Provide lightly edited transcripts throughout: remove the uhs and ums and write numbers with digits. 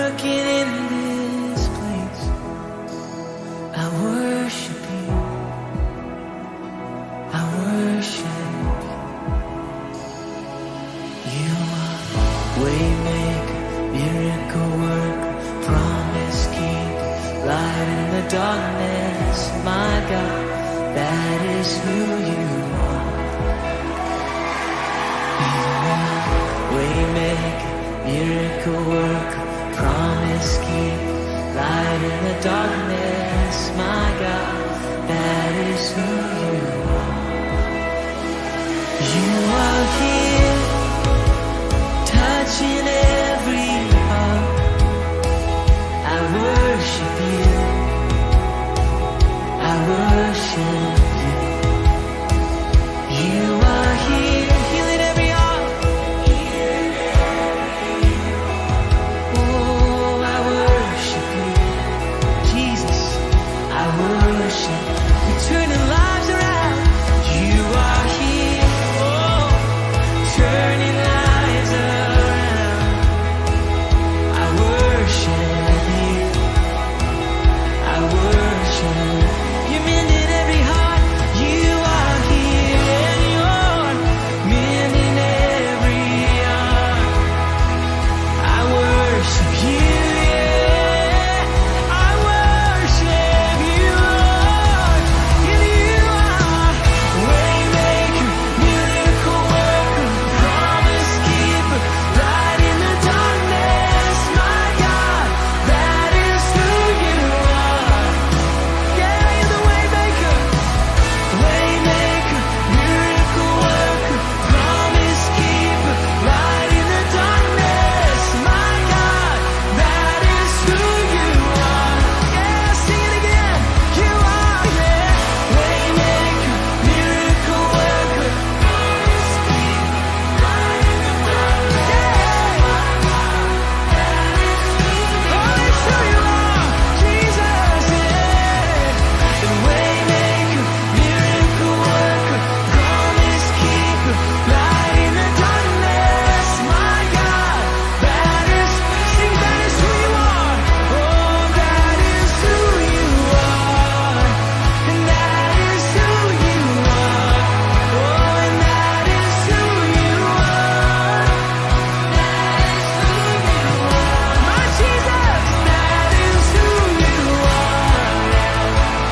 working in this place. I worship you. I worship you. You are waymaker, miracle worker, promise keeper, light in the darkness. My God, that is who you are. You are waymaker, miracle worker, promise keeper, light in the darkness. My God, that is who you are. You are here, touching every heart. I worship you. I worship you. You are here, healing every heart. Oh, I worship you, Jesus. I worship you. You're turning lives around. You are here, oh, turning lives around. I worship you. I worship. You're mending every heart. You are here, and you're mending every heart. I worship you, yeah. I worship you, Lord. And you are waymaker, miracle worker, promise keeper, light in the darkness. My God, that is who you are. Yeah, you're the waymaker, waymaker, miracle worker, promise keeper, light in the darkness. My God, that is who you are. Yeah, sing it again. You are, yeah, waymaker, miracle worker, promise keeper, light in the darkness. Yeah, oh, it's who you are, Jesus. Yeah, the waymaker, miracle worker, promise keeper, light in the darkness. My God, that is, sing, that is who you are. Oh, that is who you are. And that is who you are. Oh, and that is who you are. That is who you are. My Jesus, that is who you are.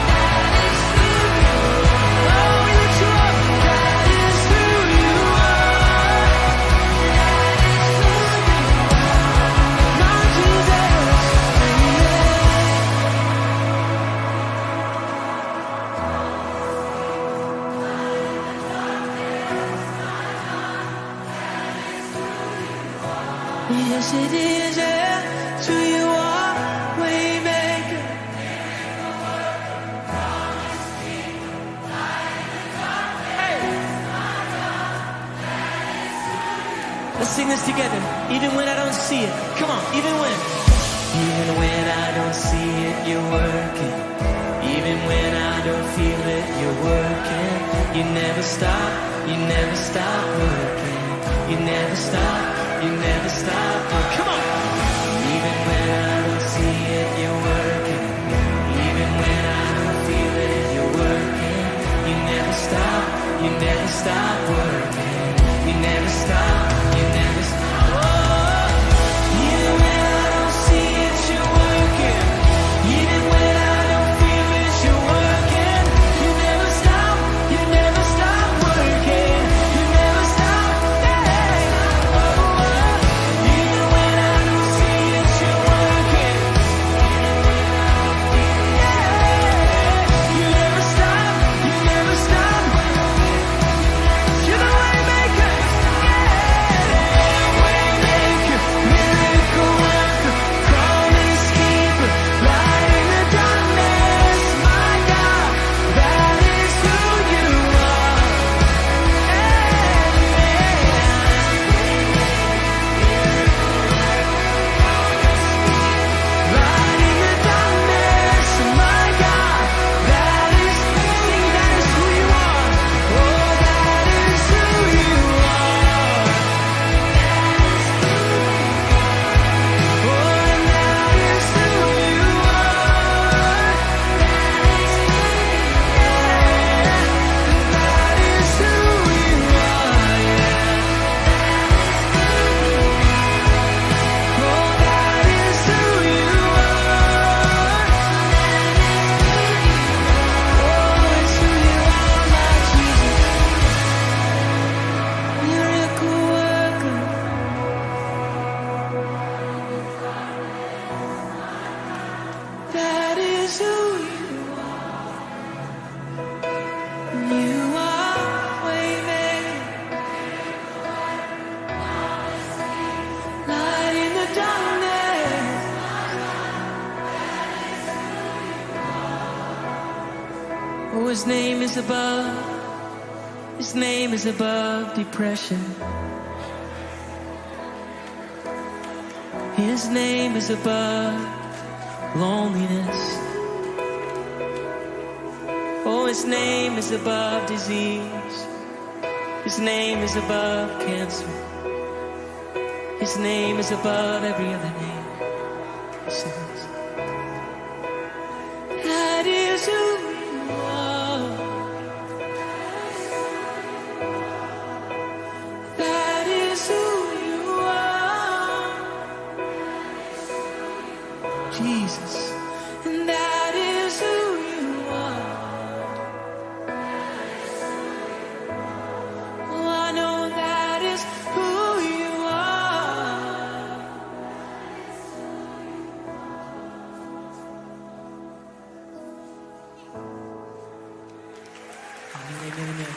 That is who you are. Oh, we lift you up. That is who you are. That is who you are. My Jesus, yes it is, yeah. It's who you are, waymaker. Let's sing this together. Even when I don't see it. Come on, even when. Even when I don't see it, you're working. Even when I don't feel it, you're working. You never stop, you never stop working. You never stop, you never stop working. Come on. Even when I don't see it, you're working. Even when I don't feel it, you're working. You never stop, you never stop working. You never stop, you never stop. Oh, even when I don't see it, you're working. Even when I don't feel it, you're working. You never stop, you never stop working. You never stop, yeah. Oh, even when I is who you are. You are waymaker, light in the darkness. Oh, his name is above. His name is above depression. His name is above loneliness. Oh, his name is above disease. His name is above cancer. His name is above every other name. Listen to this. That is who you are. That is who you are, Jesus, and that is who you are. Oh, I know that is who you are. Amen, amen, amen.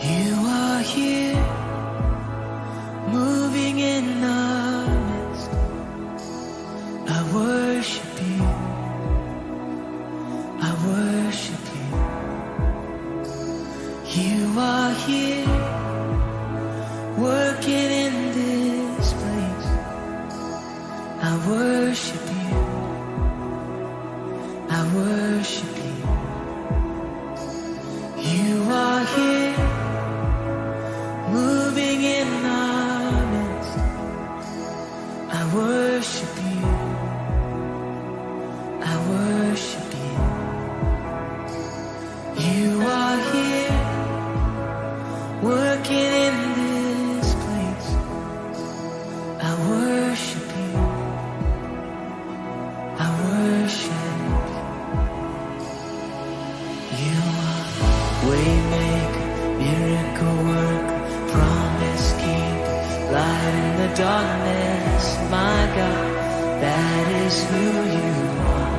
You are here, moving in our midst. I worship you. I worship you. You are here, working in this place. I worship you. I worship you. You are here, moving in our midst. I worship you. I worship you. You are here, working in this place. I worship you. I worship you. You are waymaker, miracle worker, promise keeper, light in the darkness. My God, that is who you are.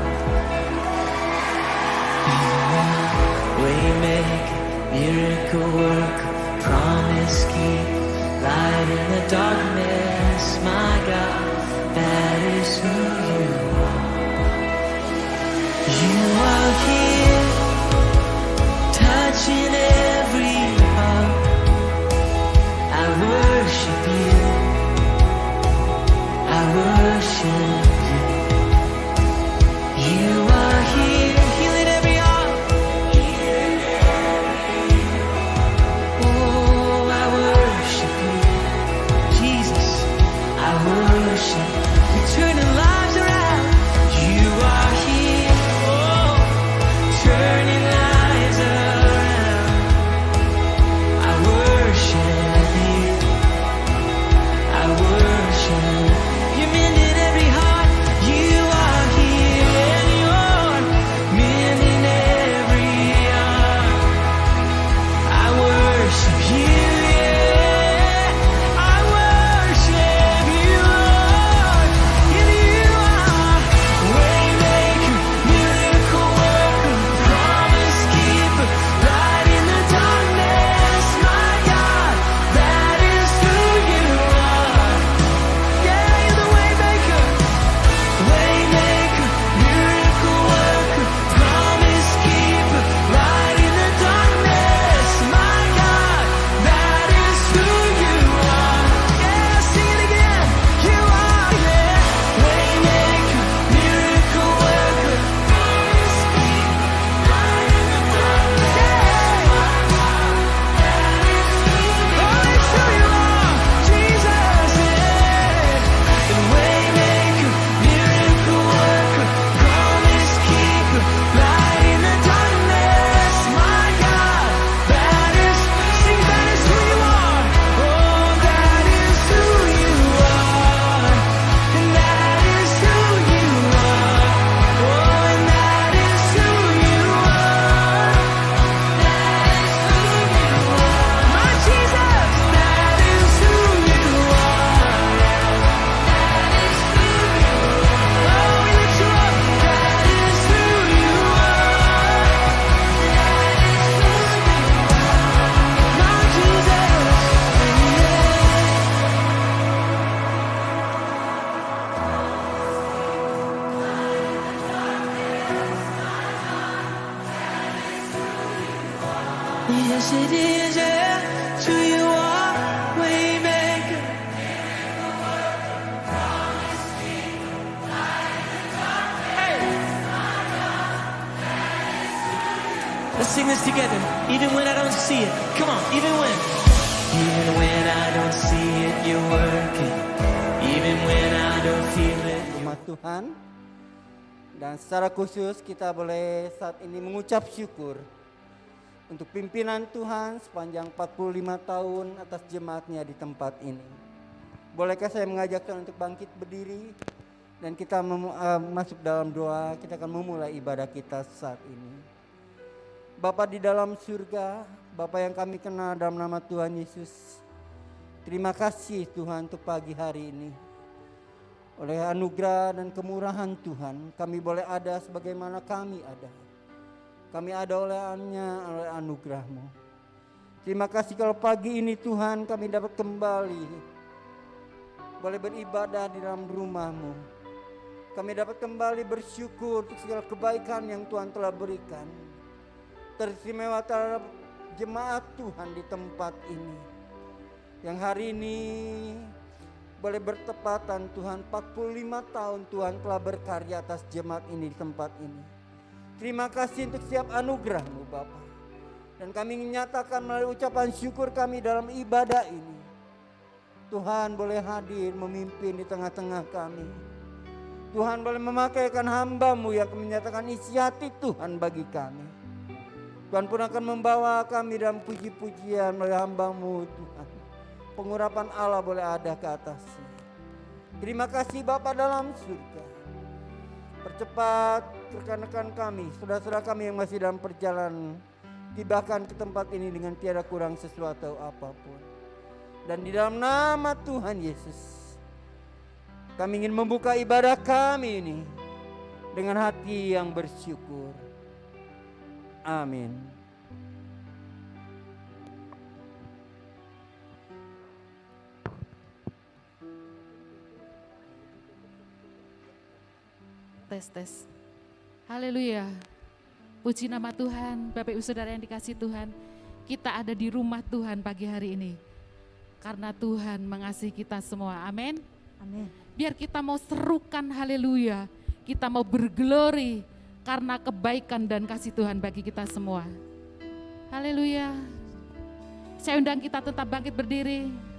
You are waymaker, miracle worker, promise keeper, light in the darkness. My God, that is who you are. You are here, touching every heart. I worship you. I worship you. You are here, healing every heart. Oh, I worship you, Jesus. I worship you, turning lives around. Yes, it is, yeah. To you are waymaker. Let's sing this together. Even when I don't see it. Come on, even when. Even when I don't see it, you're working. Even when I don't feel it. Rumah Tuhan. Dan secara khusus kita boleh saat ini mengucap syukur untuk pimpinan Tuhan sepanjang 45 tahun atas jemaatnya di tempat ini. Bolehkah saya mengajak Tuhan untuk bangkit berdiri dan kita masuk dalam doa, kita akan memulai ibadah kita saat ini. Bapa di dalam surga, Bapa yang kami kenal dalam nama Tuhan Yesus, terima kasih Tuhan untuk pagi hari ini. Oleh anugerah dan kemurahan Tuhan, kami boleh ada sebagaimana kami ada. Kami ada oleh anugerah-Mu. Terima kasih kalau pagi ini Tuhan kami dapat kembali boleh beribadah di dalam rumah-Mu. Kami dapat kembali bersyukur untuk segala kebaikan yang Tuhan telah berikan. Teristimewa terhadap jemaat Tuhan di tempat ini. Yang hari ini boleh bertepatan Tuhan 45 tahun Tuhan telah berkarya atas jemaat ini di tempat ini. Terima kasih untuk setiap anugerah-Mu Bapa. Dan kami menyatakan melalui ucapan syukur kami dalam ibadah ini. Tuhan boleh hadir memimpin di tengah-tengah kami. Tuhan boleh memakaikan hamba-Mu yang menyatakan isi hati Tuhan bagi kami. Tuhan pun akan membawa kami dalam puji-pujian melalui hamba-Mu Tuhan. Pengurapan Allah boleh ada ke atasnya. Terima kasih Bapa dalam surga. Percepat rekan-rekan kami, saudara-saudara kami yang masih dalam perjalanan, tibakan ke tempat ini dengan tiada kurang sesuatu apapun. Dan di dalam nama Tuhan Yesus, kami ingin membuka ibadah kami ini dengan hati yang bersyukur. Amin. Tes. Haleluya. Puji nama Tuhan, Bapak Ibu Saudara yang dikasih Tuhan. Kita ada di rumah Tuhan pagi hari ini. Karena Tuhan mengasihi kita semua. Amin. Amin. Biar kita mau serukan haleluya. Kita mau berglori karena kebaikan dan kasih Tuhan bagi kita semua. Haleluya. Saya undang kita tetap bangkit berdiri.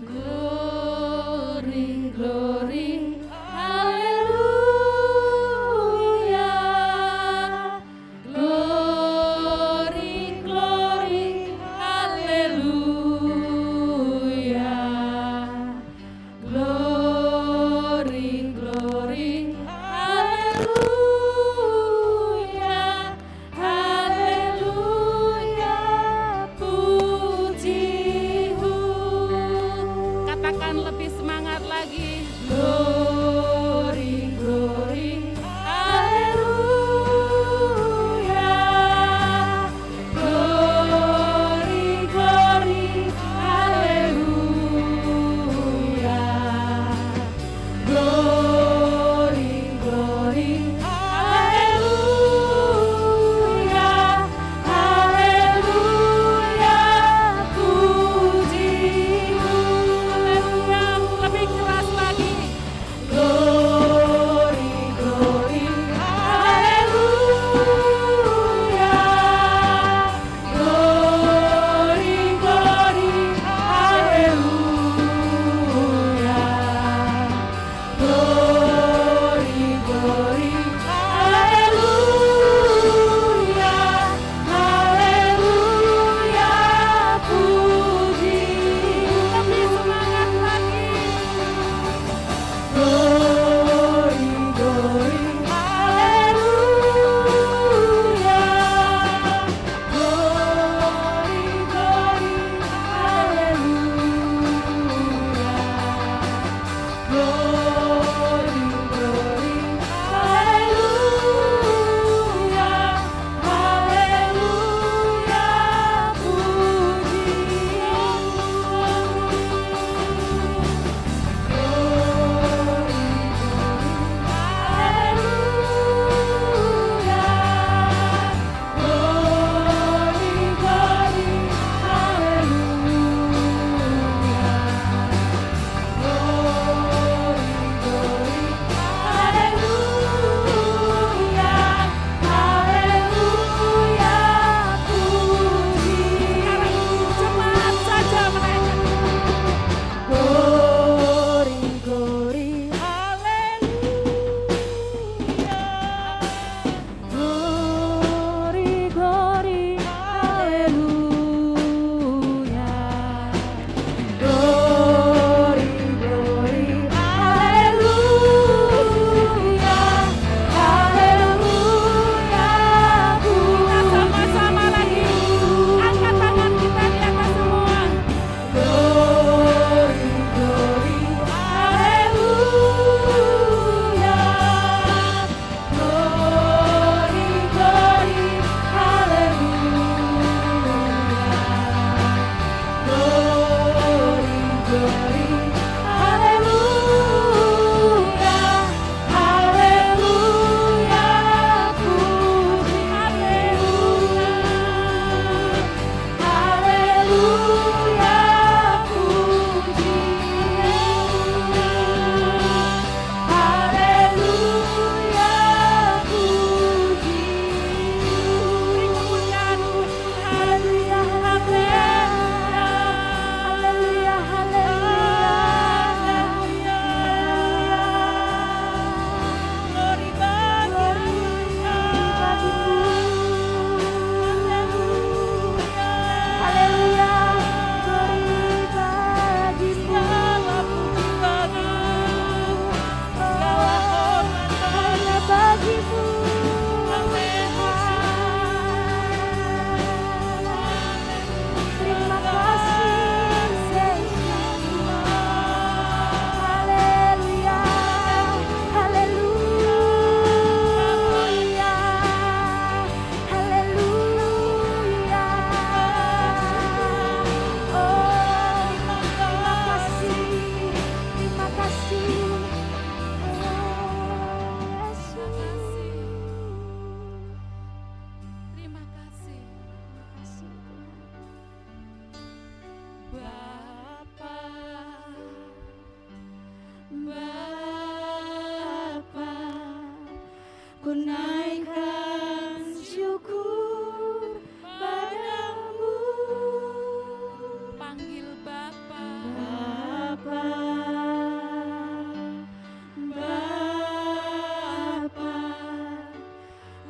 Glory, glory, hallelujah. Glory, glory, hallelujah.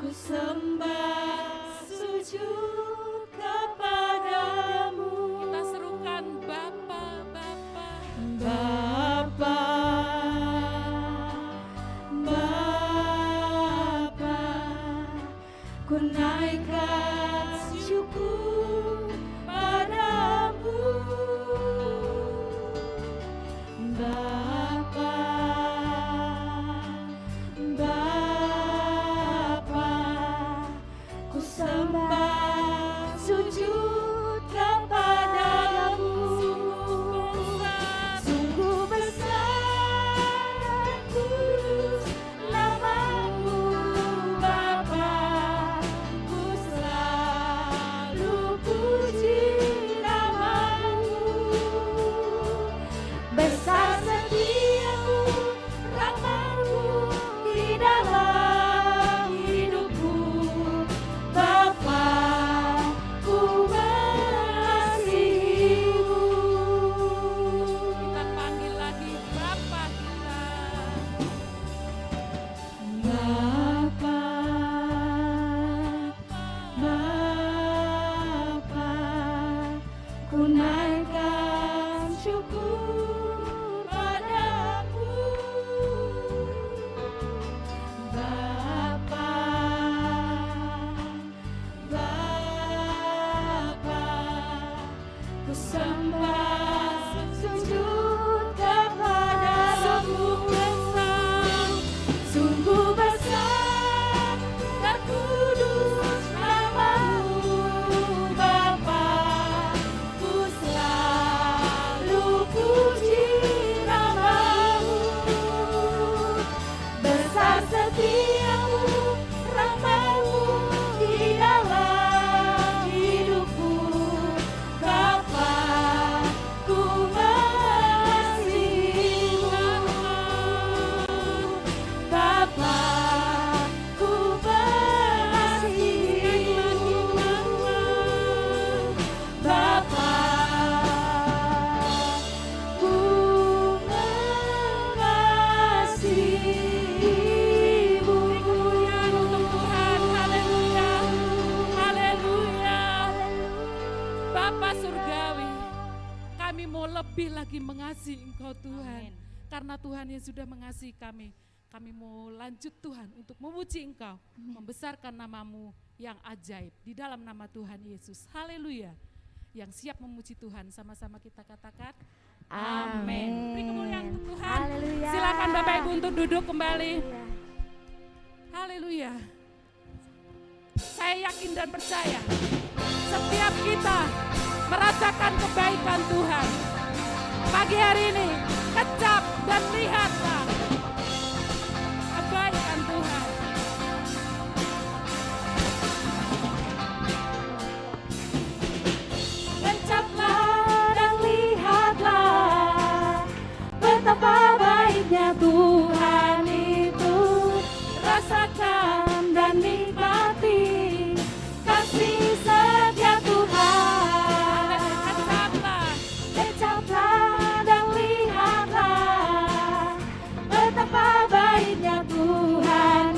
ku sembah sujud kepadamu. Kita serukan Bapa, Bapa. Bapa, Bapa, ku naikkan syukur padamu. Bapa, Bapa, ku sembah sujud kepadamu. Sungguh besar dan kudus namamu, Bapa, ku selalu puji namamu. Besar setiamu, rahmatmu di dalam hidupku, Bapa, ku mengasihimu. Kita panggil lagi Bapa kita. Bapa, Bapa, ku naikkan syukur padamu. Bapa, Bapa, ku sembah sujud kepadamu. Sungguh besar dan kudus namamu, Bapa, ku selalu puji namamu. Besar setiamu, rahmatmu di dalam hidupku, Bapa, ku mengasihimu. Bapa, ku mengasihimu. Bapa, ku mengasihimu. Pujian untuk Tuhan, haleluya, haleluya. Bapa Surgawi, kami mau lebih lagi mengasihi Engkau Tuhan. Karena Tuhan yang sudah mengasihi kami mau lanjut Tuhan untuk memuji Engkau, membesarkan namamu yang ajaib di dalam nama Tuhan Yesus. Haleluya. Yang siap memuji Tuhan, sama-sama kita katakan amin. Beri kemuliaan untuk Tuhan. Haleluya. Silakan Bapak Ibu untuk duduk kembali. Haleluya. Saya yakin dan percaya setiap kita merasakan kebaikan Tuhan. Pagi hari ini kecap dan lihatlah kebaikan Tuhan. Kencaplah dan lihatlah betapa baiknya Tuhan itu. Rasakan dan nikmati kasih setia Tuhan. Kecaplah, Kencaplah dan lihatlah betapa baiknya Tuhan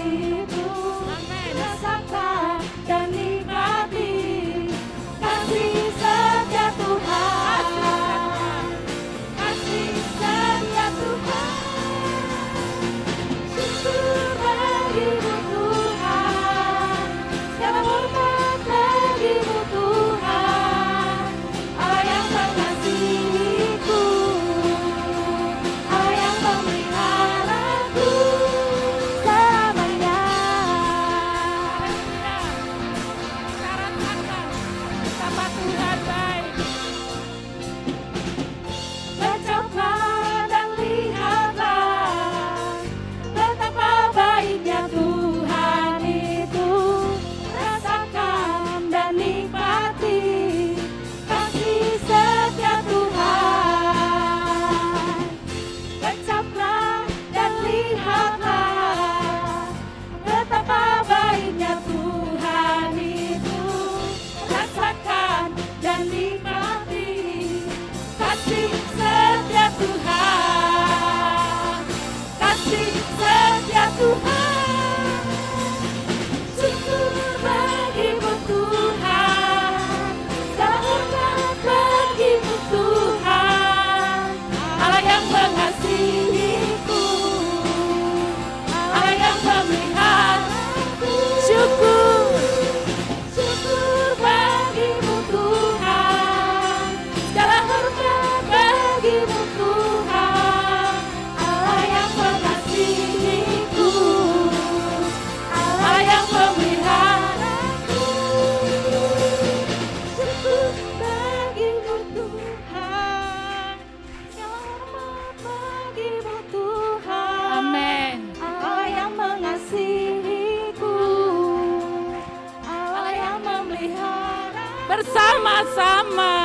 bersama-sama.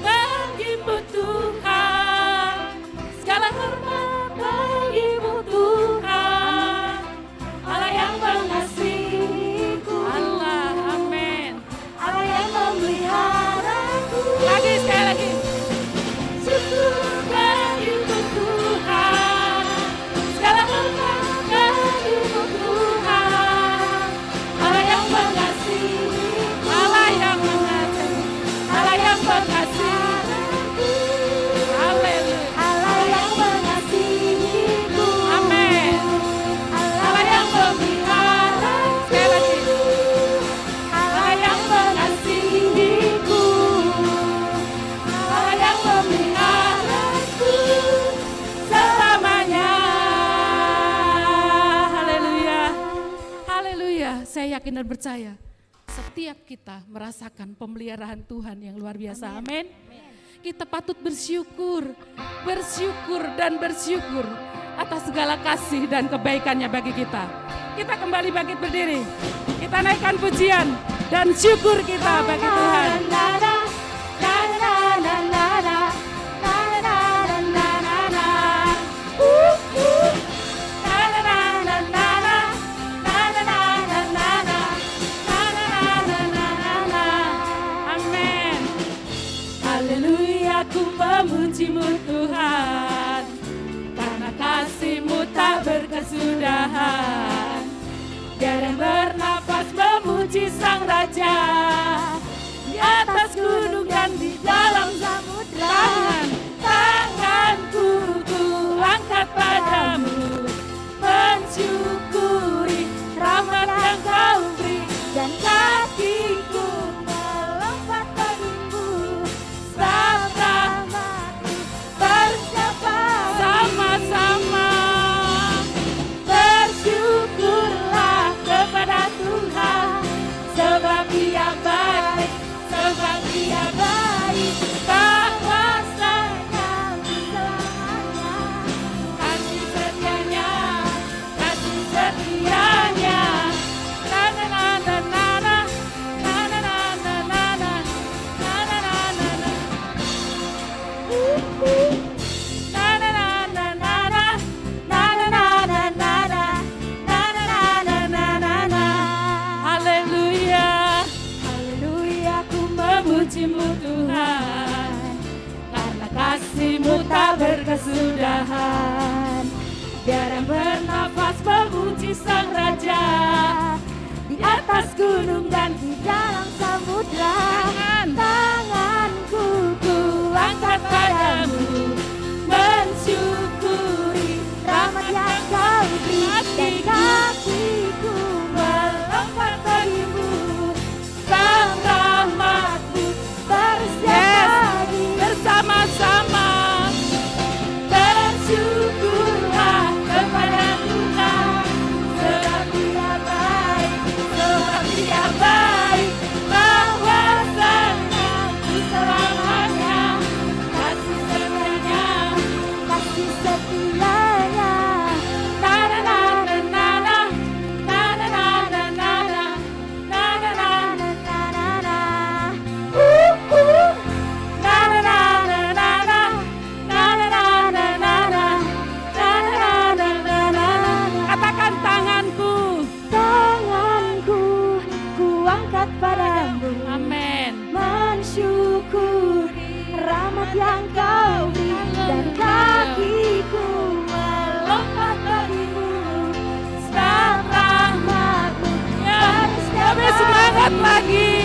Bagimu Tuhan, segala hormat bagimu Tuhan, Allah yang mengasihiku, Allah, amin, Allah yang memeliharaku. lagi sekali lagi. Syukur bagimu Tuhan, segala hormat bagimu Tuhan, Allah yang mengasihiku, Allah yang mengasihi, Allah yang mengasihiku, haleluya, Allah yang mengasihiku, amin, Allah yang memeliharaku, sekali lagi. Allah yang mengasihiku, Allah yang memeliharaku Selamanya. Haleluya. Haleluya. Saya yakin dan percaya setiap kita merasakan pemeliharaan Tuhan yang luar biasa. Amin. Kita patut bersyukur, bersyukur dan bersyukur atas segala kasih dan kebaikannya bagi kita. Kita kembali bangkit berdiri. Kita naikkan pujian dan syukur kita bagi Tuhan. Amin. Haleluya, ku memujimu Tuhan, karena kasih-Mu tak berkesudahan. Biar yang bernafas memuji Sang Raja, di atas gunung dan di dalam samudra. Tanganku ku angkat padamu, mensyukuri rahmat yang Kau beri, dan kakiku melompat bagimu, sebab rahmat-Mu bercapai. sama-sama. Bersyukurlah kepada Tuhan, sebab Dia baik, sebab Dia baik, bahwasanya selamanya. Kasih setianya, kasih setianya. Na na na na na na, na na na na na na, na na na na na. Na na na na na na, na na na na na na, na na na na na na na. Haleluya, haleluya, ku memuji-Mu Tuhan, karena kasih-Mu tak berkesudahan. Biar yang bernafas memuji Sang Raja, Di atas gunung dan di dalam samudra, tanganku ku angkat padamu, mensyukuri rahmat yang Kau beri, dan kakiku melompat bagimu, sebab rahmat-Mu bersabdi. bersama-sama. Bersyukurlah kepada Tuhan, sebab Dia baik, sebab Dia baik, bahwasanya selamanya. Kasih setianya, kasih setianya. Na na na na na na, na na na na na na, na na na na. Na na na na na na, na na na na na na, na na na na na na. Katakan tanganku. Tanganku ku angkat padamu, Amin. mensyukuri rahmat yang Kau beri, dan kakiku melompat bagimu, sebab rahmat-Mu Lebih semangat lagi.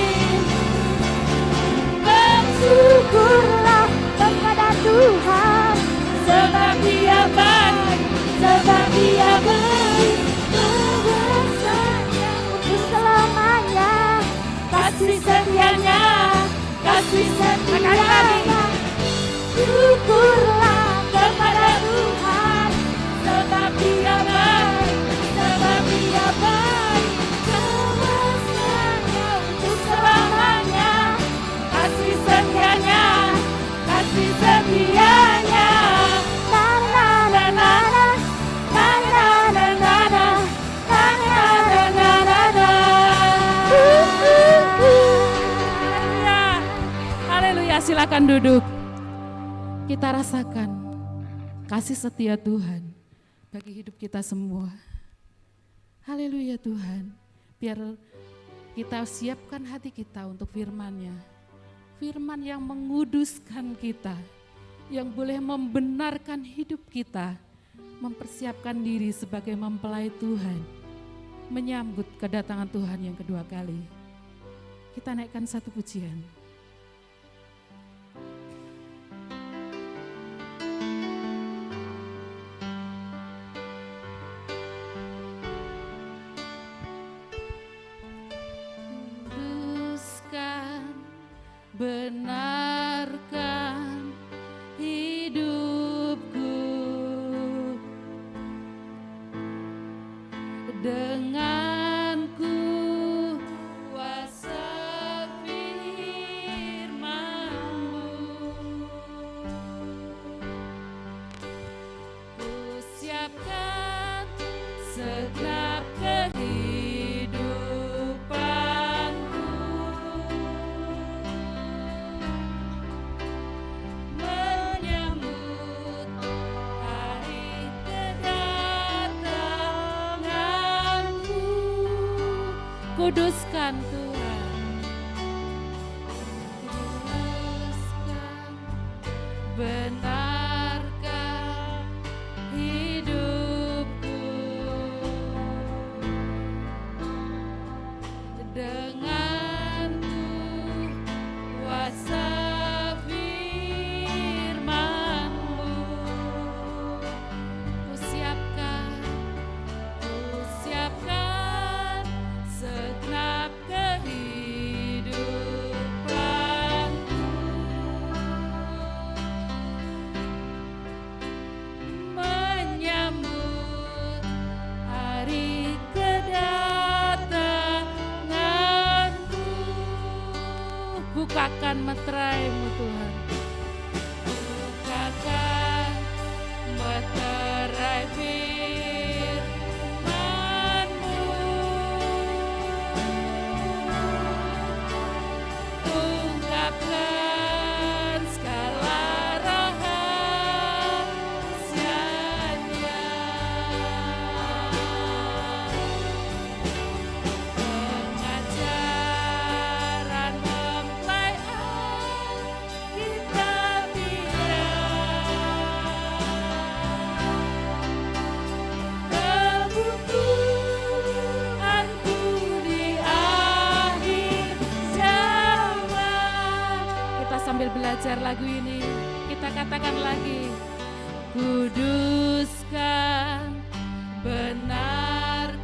Bersyukurlah kepada Tuhan, sebab Dia baik, sebab Dia baik, bahwasanya untuk selamanya. Kasih setianya, kasih setianya. Syukurlah kepada Tuhan, sebab Dia baik, sebab Dia baik, bahwasanya untuk selamanya. Kasih setianya, kasih setianya. Na na na na na, na na na na na, na na na na na na. silakan duduk. Kita rasakan kasih setia Tuhan bagi hidup kita semua. Haleluya Tuhan. Biar kita siapkan hati kita untuk firman-Nya. Firman yang menguduskan kita, yang boleh membenarkan hidup kita, mempersiapkan diri sebagai mempelai Tuhan, menyambut kedatangan Tuhan yang kedua kali. Kita naikkan satu pujian. Benarkan hidupku dengan kuasa firman-Mu. Ku siapkan segenap kuduskan Tuhan, kuduskan, benarkan hidupku dengan kuasa firman-Mu. Ku siapkan segenap kehidupanku, menyambut hari kedatangan-Mu. Bukakan meterai-Mu Tuhan, bukakan meterai firman-Mu. Ungkapkan segala rahasianya, pengajaran mempelai Alkitabiah, kebutuhanku di akhir zaman. Kita sambil belajar lagu ini, kita katakan lagi. Kuduskan, benarkan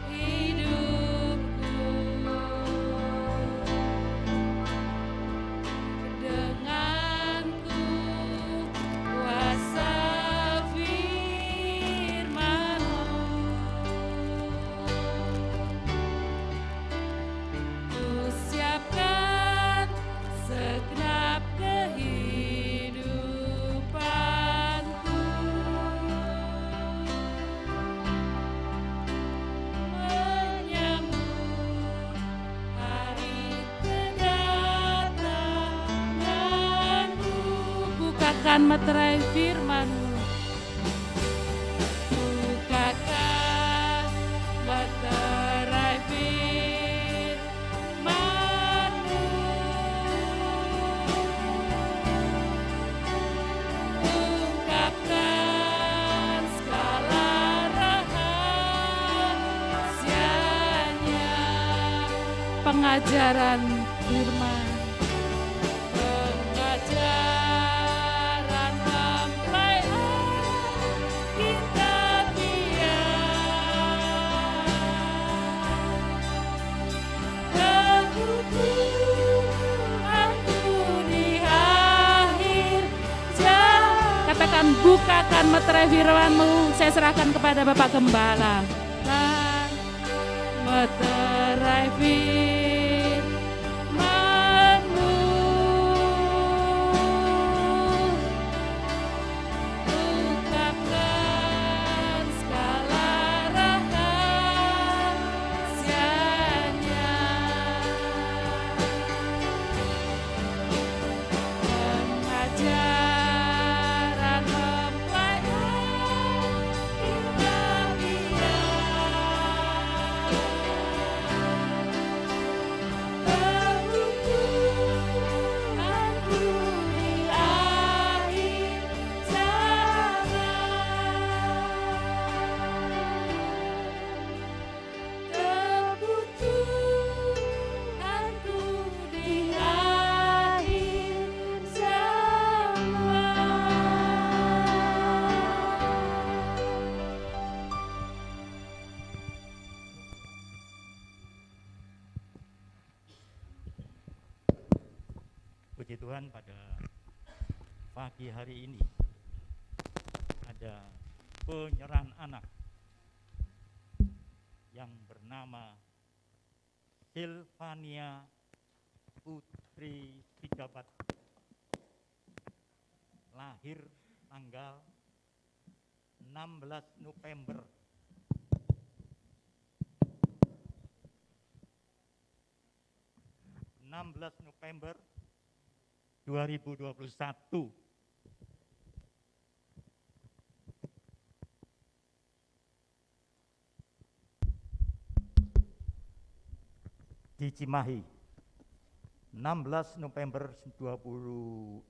hidupku dengan kuasa firman-Mu. Ku siapkan segenap kehidupanku, menyambut hari kedatangan-Mu. Bukakan meterai firman-Mu, bukakan meterai firman-Mu. Ungkapkan segala rahasianya, pengajaran firman, pengajaran mempelai Alkitabiah, kebutuhanku di akhir zaman. Katakan, bukakan meterai firman-Mu. Saya serahkan kepada Bapak Gembala. Meterai firman-Mu, ungkapkan segala rahasianya, Puji Tuhan, pada pagi hari ini ada penyerahan anak yang bernama Silvania Putri Sijabat, lahir tanggal 16 November 2021 di Cimahi. 16 November 2021,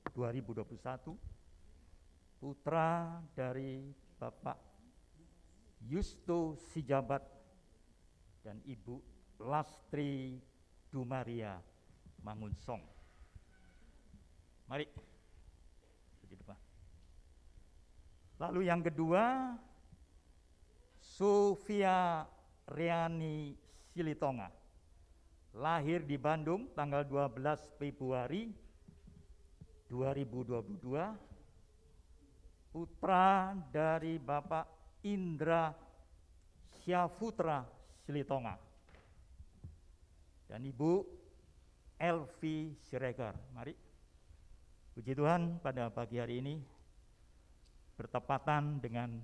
putra dari Bapak Yusto Sijabat dan Ibu Lastri Dumaria Mangunsong. Mari di depan. Lalu yang kedua, Sofia Riani Silitonga, lahir di Bandung tanggal 12 Februari 2022, putra dari Bapak Indra Syafutra Silitonga dan Ibu Elvi Siregar. Mari. Puji Tuhan, pada pagi hari ini bertepatan dengan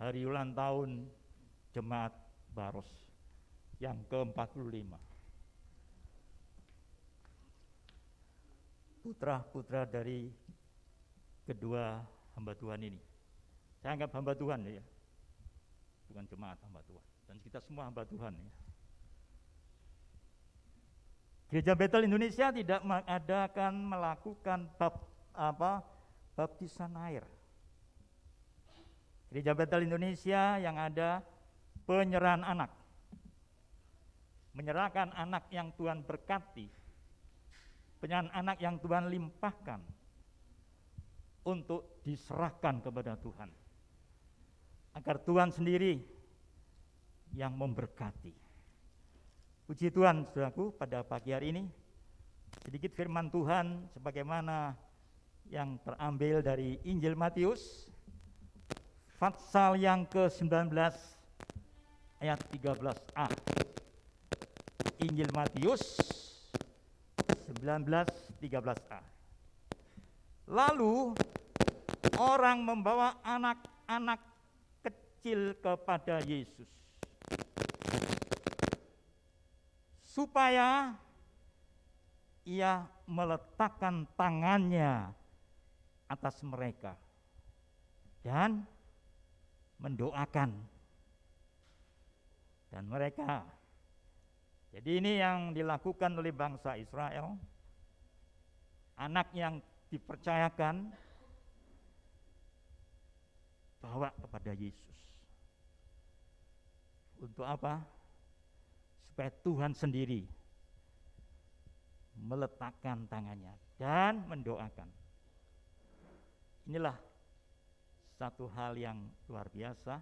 hari ulang tahun Jemaat Baros yang ke-45. Putra-putra dari kedua hamba Tuhan ini. Saya anggap hamba Tuhan ya, bukan jemaat, hamba Tuhan. Dan kita semua hamba Tuhan ya. Gereja Betel Indonesia tidak melakukan baptisan air. Gereja Betel Indonesia yang ada penyerahan anak. Menyerahkan anak yang Tuhan berkati, penyerahan anak yang Tuhan limpahkan untuk diserahkan kepada Tuhan, agar Tuhan sendiri yang memberkati. Puji Tuhan, saudaraku, pada pagi hari ini sedikit firman Tuhan sebagaimana yang terambil dari Injil Matius pasal yang ke-19 ayat 13a. Injil Matius 19:13a. Lalu orang membawa anak-anak kecil kepada Yesus supaya ia meletakkan tangannya atas mereka dan mendoakan. Dan mereka, jadi ini yang dilakukan oleh bangsa Israel, anak yang dipercayakan bawa kepada Yesus. Untuk apa? Supaya Tuhan sendiri meletakkan tangannya dan mendoakan. Inilah satu hal yang luar biasa,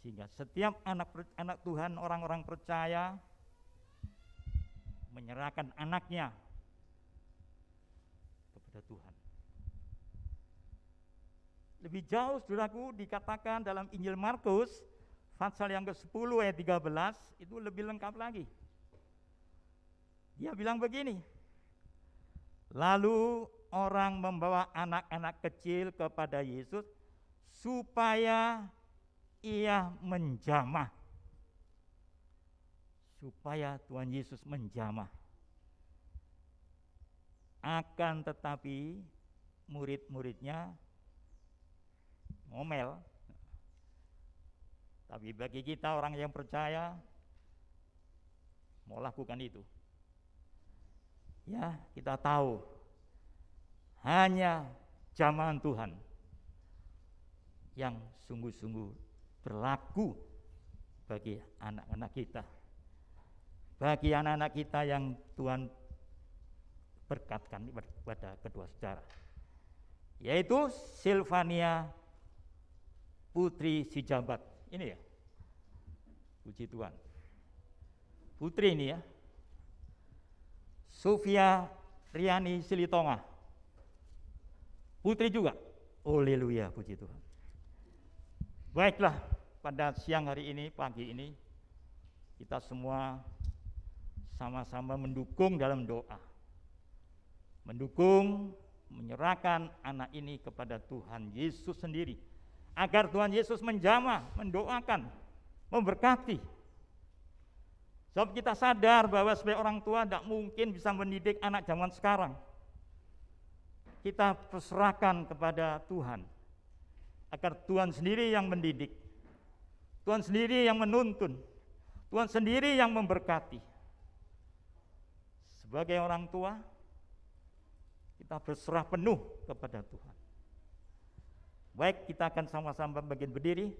sehingga setiap anak Tuhan, orang-orang percaya menyerahkan anaknya kepada Tuhan. Lebih jauh, saudaraku, dikatakan dalam Injil Markus pasal yang ke-10 ayat 13, itu lebih lengkap lagi. Dia bilang begini, lalu orang membawa anak-anak kecil kepada Yesus supaya ia menjamah. Supaya Tuhan Yesus menjamah. Akan tetapi murid-muridnya ngomel. Tapi bagi kita orang yang percaya mau lakukan itu, ya kita tahu hanya jamahan Tuhan yang sungguh-sungguh berlaku bagi anak-anak kita, bagi anak-anak kita yang Tuhan berkatkan kepada kedua saudara, yaitu Silvania Putri Sijabat. Ini ya, puji Tuhan, putri ini ya, Sofia Riani Silitonga. Putri juga. Haleluya, puji Tuhan. Baiklah, pada siang hari ini, pagi ini, kita semua sama-sama mendukung dalam doa. Mendukung, menyerahkan anak ini kepada Tuhan Yesus sendiri. Agar Tuhan Yesus menjamah, mendoakan, memberkati. Sebab kita sadar bahwa sebagai orang tua tidak mungkin bisa mendidik anak zaman sekarang. Kita perserahkan kepada Tuhan. Agar Tuhan sendiri yang mendidik. Tuhan sendiri yang menuntun. Tuhan sendiri yang memberkati. Sebagai orang tua, kita berserah penuh kepada Tuhan. Baik, kita akan sama-sama bagian berdiri.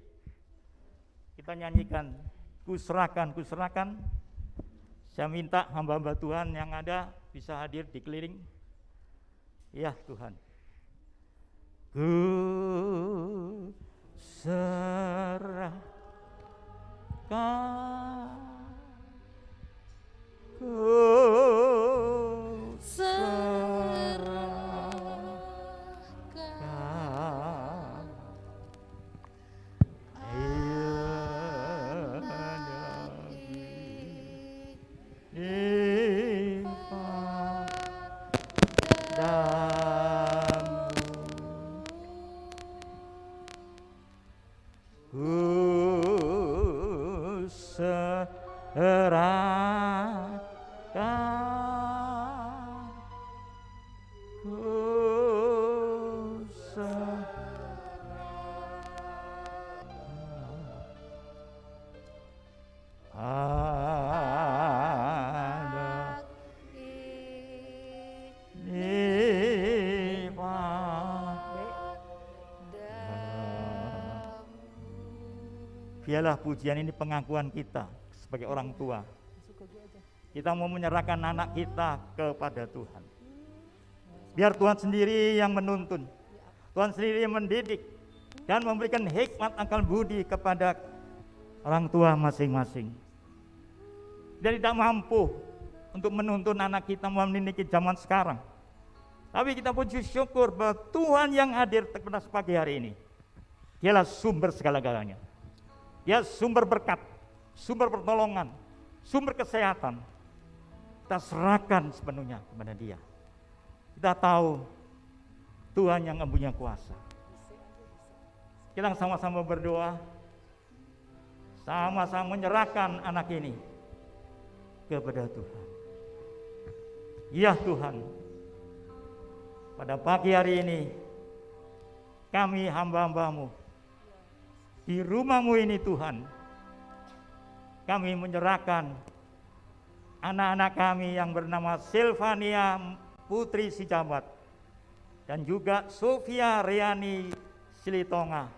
Kita nyanyikan, ku serahkan, ku serahkan. Saya minta hamba-hamba Tuhan yang ada bisa hadir di keliling. Ya Tuhan. Ku serahkan, ku serahkan. Biarlah pujian ini pengakuan kita sebagai orang tua. Kita mau menyerahkan anak kita kepada Tuhan. Biar Tuhan sendiri yang menuntun, Tuhan sendiri yang mendidik, dan memberikan hikmat akal budi kepada orang tua masing-masing. Dia tidak mampu untuk menuntun anak kita mendidik zaman sekarang. Tapi kita puji syukur bahwa Tuhan yang hadir pada pagi hari ini, Dialah sumber segala-galanya. Dia sumber berkat, sumber pertolongan, sumber kesehatan. Kita serahkan sepenuhnya kepada Dia. Kita tahu Tuhan yang mempunyai kuasa. Kita sama-sama berdoa, sama-sama menyerahkan anak ini kepada Tuhan. Ya Tuhan, pada pagi hari ini kami hamba-Hamba-Mu di rumah-Mu ini Tuhan, kami menyerahkan anak-anak kami yang bernama Silvania Putri Sijabat dan juga Sofia Riani Silitonga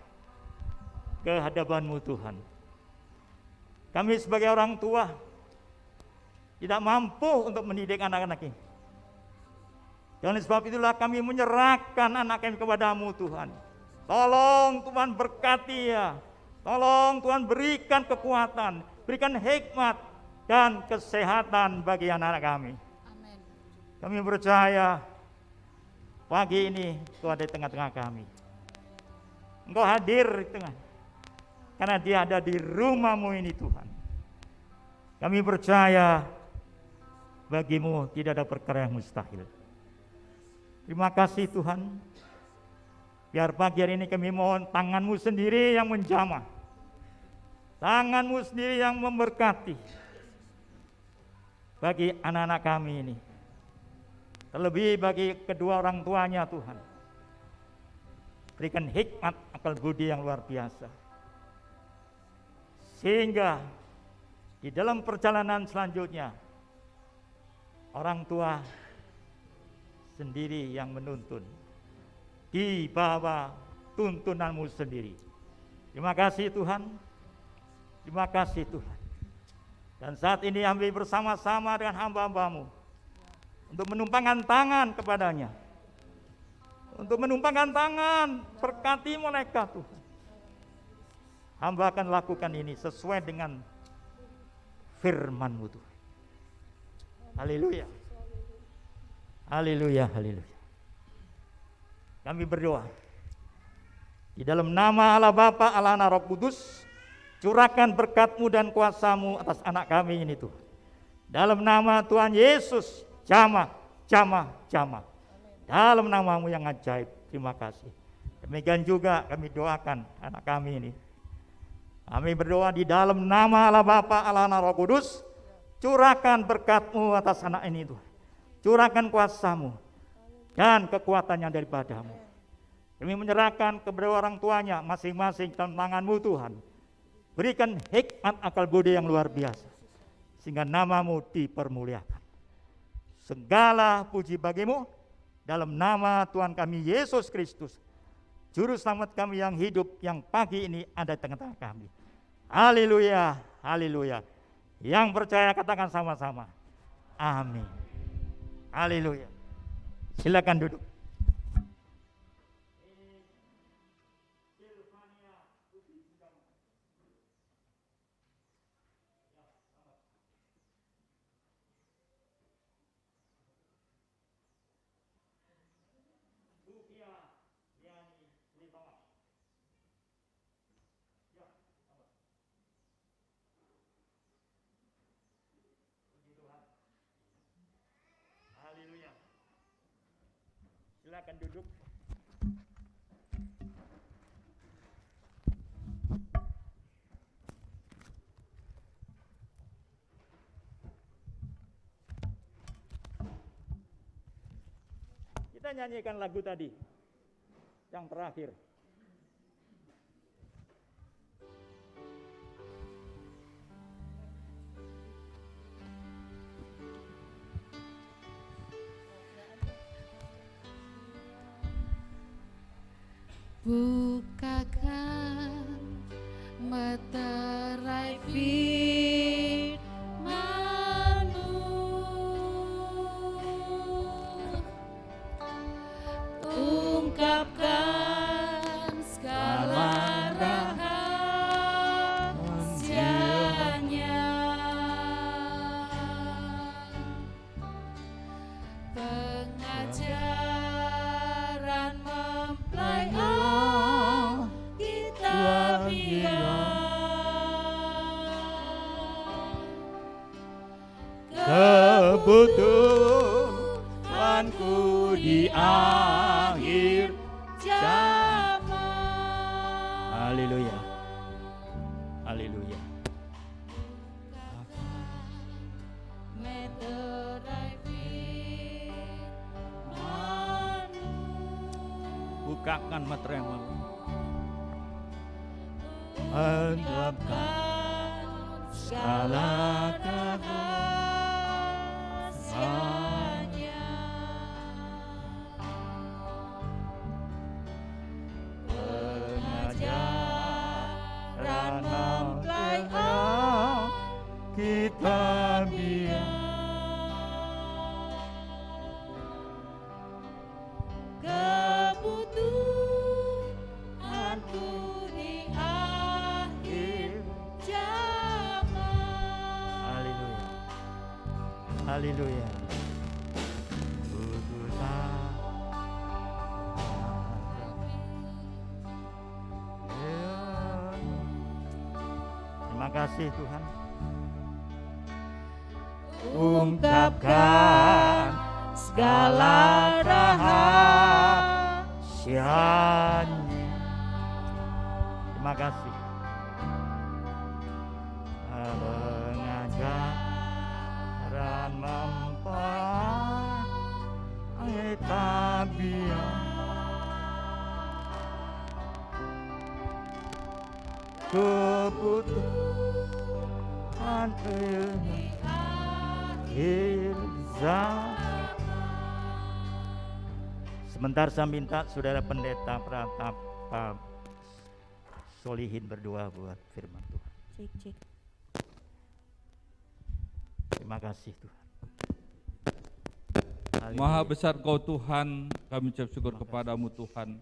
ke hadapan-Mu Tuhan. Kami sebagai orang tua tidak mampu untuk mendidik anak-anak ini. Dan sebab itulah kami menyerahkan anak kami kepada-Mu Tuhan. Tolong Tuhan berkati ya. Tolong Tuhan berikan kekuatan, berikan hikmat dan kesehatan bagi anak-anak kami. Amin. Kami percaya pagi ini Tuhan ada di tengah-tengah kami. Engkau hadir di tengah, karena Dia ada di rumah-Mu ini Tuhan. Kami percaya bagi-Mu tidak ada perkara yang mustahil. Terima kasih Tuhan. Biar pagi hari ini kami mohon tangan-Mu sendiri yang menjamah. Tangan-Mu sendiri yang memberkati bagi anak-anak kami ini. Terlebih bagi kedua orang tuanya Tuhan. Berikan hikmat akal budi yang luar biasa. Sehingga di dalam perjalanan selanjutnya orang tua sendiri yang menuntun. Di bawah tuntunan-Mu sendiri. Terima kasih Tuhan. Terima kasih Tuhan. Dan saat ini kami bersama-sama dengan hamba-hamba-Mu untuk menumpangkan tangan kepadanya. Untuk menumpangkan tangan, berkati mereka Tuhan. Hamba akan lakukan ini sesuai dengan firman-Mu Tuhan. Haleluya. Haleluya, haleluya. Kami berdoa. Di dalam nama Allah Bapa, Allah Anak, Roh Kudus, curahkan berkat-Mu dan kuasa-Mu atas anak kami ini Tuhan. Dalam nama Tuhan Yesus, jamah. Dalam nama-Mu yang ajaib, terima kasih. Demikian juga kami doakan anak kami ini. Kami berdoa di dalam nama Allah Bapa, Allah Anak, Roh Kudus, curahkan berkat-Mu atas anak ini Tuhan. Curahkan kuasa-Mu dan kekuatannya daripada-Mu. Kami menyerahkan kepada orang tuanya masing-masing dalam tangan-Mu Tuhan. Berikan hikmat akal budi yang luar biasa, sehingga nama-Mu dipermuliakan. Segala puji bagi-Mu, dalam nama Tuhan kami Yesus Kristus, Juru Selamat kami yang hidup, yang pagi ini ada di tengah-tengah kami. Haleluya, haleluya. Yang percaya katakan sama-sama, amin. Haleluya. Silakan duduk. Haleluya. Silakan duduk. Kita nyanyikan lagu tadi yang terakhir. Bukakan meterai firman-Mu, ungkapkan segala rahasianya, pengajaran mempelai kebutuhanku di akhir zaman. Haleluya, haleluya. Bukakan meterai-Mu, ungkapkan segala rahasianya, pengajaran mempelai kitabiah, kebutuhanku di akhir zaman. Haleluya, haleluya. Terima kasih Tuhan. Ungkapkan segala rahasianya. Terima kasih. Pengajaran mempelai tabiat, kebutuhan akhir zaman. Sebentar saya minta saudara pendeta Pratapa Solihin berdoa buat firman Tuhan. Cek. Terima kasih Tuhan. Maha besar Kau Tuhan, kami ucap syukur kepadamu Tuhan.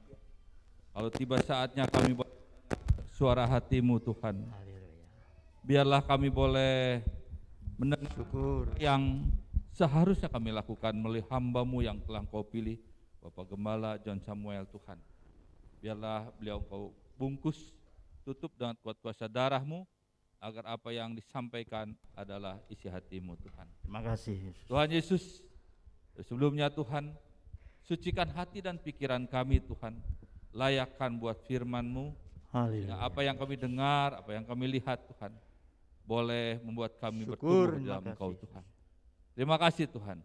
Kalau tiba saatnya kami suara hati-Mu Tuhan, Haleluya. biarlah kami boleh mendengar Syukur. yang seharusnya kami lakukan melalui hamba-Mu yang telah Engkau pilih, Bapak Gembala John Samuel Tuhan. Biarlah beliau Engkau bungkus, tutup dengan kuat kuasa darah-Mu, agar apa yang disampaikan adalah isi hati-Mu Tuhan. Terima kasih Yesus. Tuhan Yesus, sebelumnya Tuhan, sucikan hati dan pikiran kami Tuhan, layakkan buat firman-Mu, sehingga Haleluya. apa yang kami dengar, apa yang kami lihat Tuhan, boleh membuat kami Syukur, bertumbuh di terima dalam kasih. Engkau Tuhan. Terima kasih Tuhan.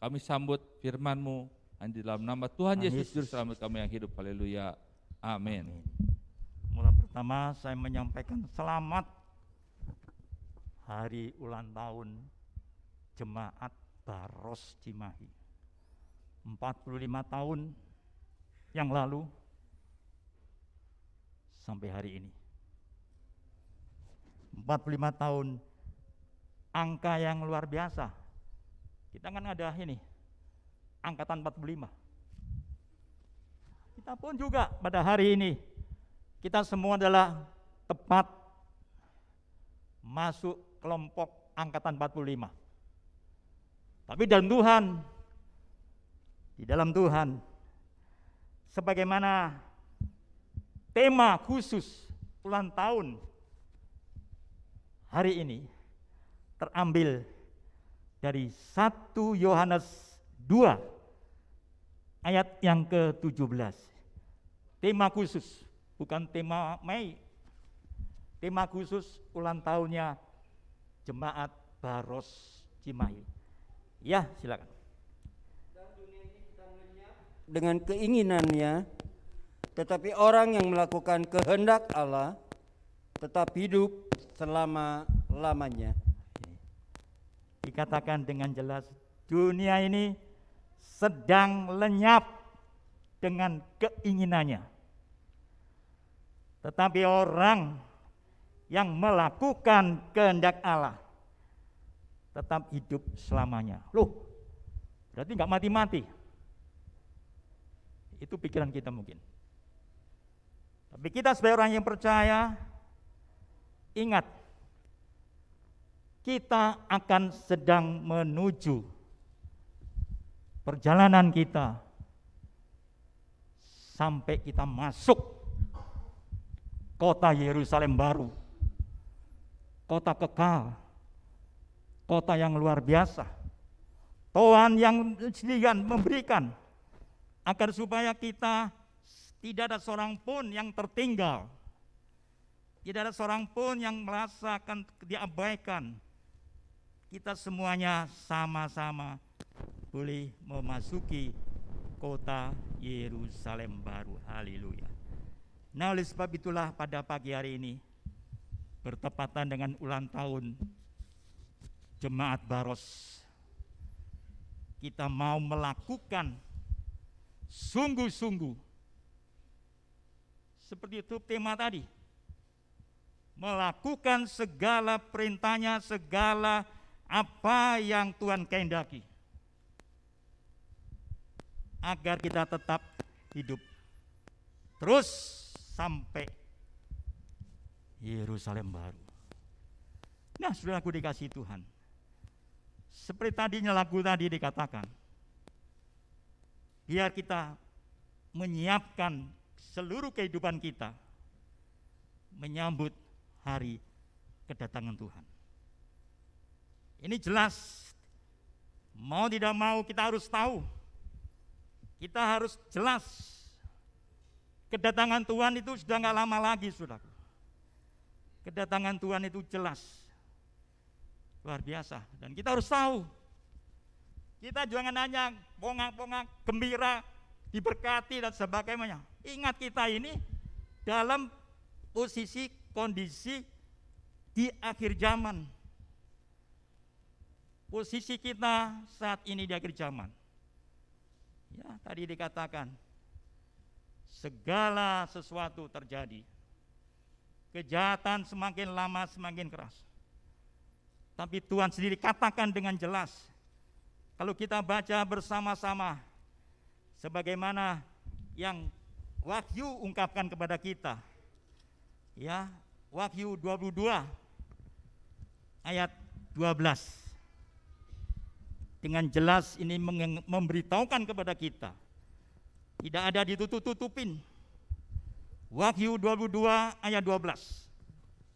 Kami sambut firman-Mu hanya di dalam nama Tuhan Tuhan Yesus, Yesus. Juru Selamat kami yang hidup. Haleluya. Amin. Mula pertama saya menyampaikan selamat hari ulang tahun Jemaat Baros Cimahi. 45 tahun yang lalu sampai hari ini. 45 tahun, angka yang luar biasa. Kita kan ada ini, angkatan 45. Kita pun juga pada hari ini, kita semua adalah tepat masuk kelompok angkatan 45. Tapi di dalam Tuhan, sebagaimana tema khusus ulang tahun hari ini terambil dari 1 Yohanes 2 ayat yang ke-17. Tema khusus, bukan tema Mei. Tema khusus ulang tahunnya Jemaat Baros Cimahi. Ya, silakan. Dengan keinginannya, tetapi orang yang melakukan kehendak Allah tetap hidup selama-lamanya. Dikatakan dengan jelas, dunia ini sedang lenyap dengan keinginannya. Tetapi orang yang melakukan kehendak Allah tetap hidup selamanya. Loh, berarti nggak mati-mati. Itu pikiran kita mungkin. Tapi kita sebagai orang yang percaya, ingat, kita akan sedang menuju perjalanan kita sampai kita masuk kota Yerusalem baru, kota kekal, kota yang luar biasa. Tuhan yang sendirian memberikan agar supaya kita tidak ada seorang pun yang tertinggal, tidak ada seorang pun yang merasakan diabaikan. Kita semuanya sama-sama boleh memasuki kota Yerusalem baru. Haleluya. Nah, oleh sebab itulah pada pagi hari ini bertepatan dengan ulang tahun Jemaat Baros, kita mau melakukan sungguh-sungguh seperti itu tema tadi, melakukan segala perintahnya, segala apa yang Tuhan kehendaki, agar kita tetap hidup terus sampai Yerusalem baru. Nah, saudaraku dikasih Tuhan, seperti tadinya lagu tadi dikatakan, biar kita menyiapkan seluruh kehidupan kita menyambut hari kedatangan Tuhan. Ini jelas, mau tidak mau kita harus tahu, kita harus jelas, kedatangan Tuhan itu sudah nggak lama lagi, saudara. Kedatangan Tuhan itu jelas, luar biasa, dan kita harus tahu. Kita jangan hanya pongak-pongak, gembira, diberkati dan sebagainya. Ingat, kita ini dalam posisi kondisi di akhir zaman. Posisi kita saat ini di akhir zaman. Ya, tadi dikatakan segala sesuatu terjadi. Kejahatan semakin lama semakin keras. Tapi Tuhan sendiri katakan dengan jelas, kalau kita baca bersama-sama sebagaimana yang Wahyu ungkapkan kepada kita, ya, Wahyu 22 ayat 12. dengan jelas ini memberitahukan kepada kita, tidak ada ditutup-tutupin. Wahyu 22 ayat 12.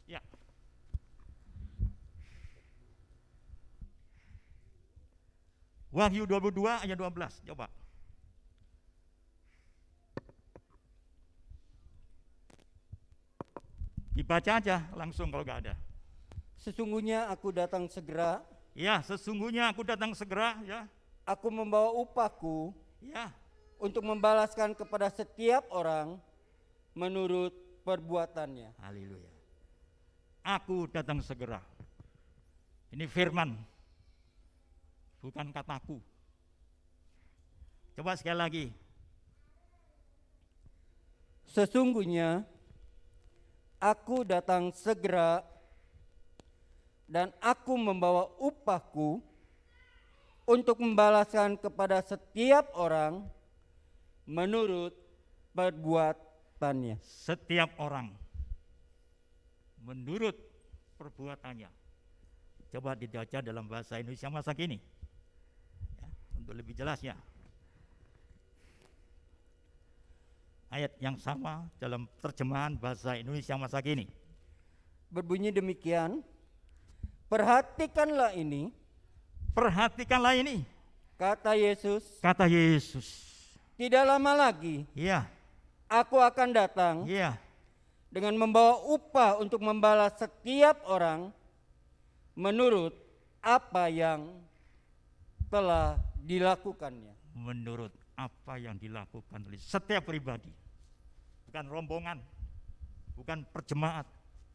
Ya. Wahyu 22 ayat 12. Coba. Dibaca aja langsung kalau nggak ada. Sesungguhnya aku datang segera, Ya, sesungguhnya aku datang segera, ya. aku membawa upahku Ya, untuk membalaskan kepada setiap orang menurut perbuatannya. haleluya. Aku datang segera. Ini firman, bukan kataku. Coba sekali lagi. Sesungguhnya aku datang segera dan aku membawa upahku untuk membalaskan kepada setiap orang menurut perbuatannya. Setiap orang menurut perbuatannya. Coba dibaca dalam bahasa Indonesia masa kini, ya, untuk lebih jelasnya. Ayat yang sama dalam terjemahan bahasa Indonesia masa kini. Berbunyi demikian, perhatikanlah ini, Perhatikanlah ini, kata Yesus, kata Yesus. tidak lama lagi Iya, aku akan datang iya, dengan membawa upah untuk membalas setiap orang menurut apa yang telah dilakukannya. menurut apa yang dilakukan oleh setiap pribadi. Bukan rombongan, bukan perjemaat.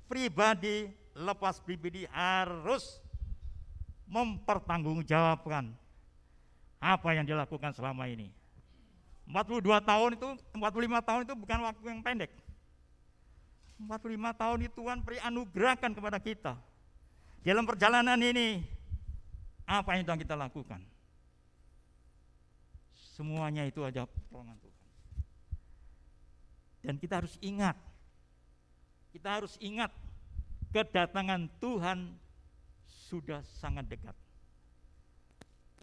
Pribadi, lepas pribadi harus mempertanggungjawabkan apa yang dilakukan selama ini. 42 tahun itu, 45 tahun itu bukan waktu yang pendek. 45 tahun itu Tuhan beri anugerahkan kepada kita. Dalam perjalanan ini, apa yang sedang kita lakukan? Semuanya itu ada pertolongan Tuhan. Dan kita harus ingat, kedatangan Tuhan sudah sangat dekat.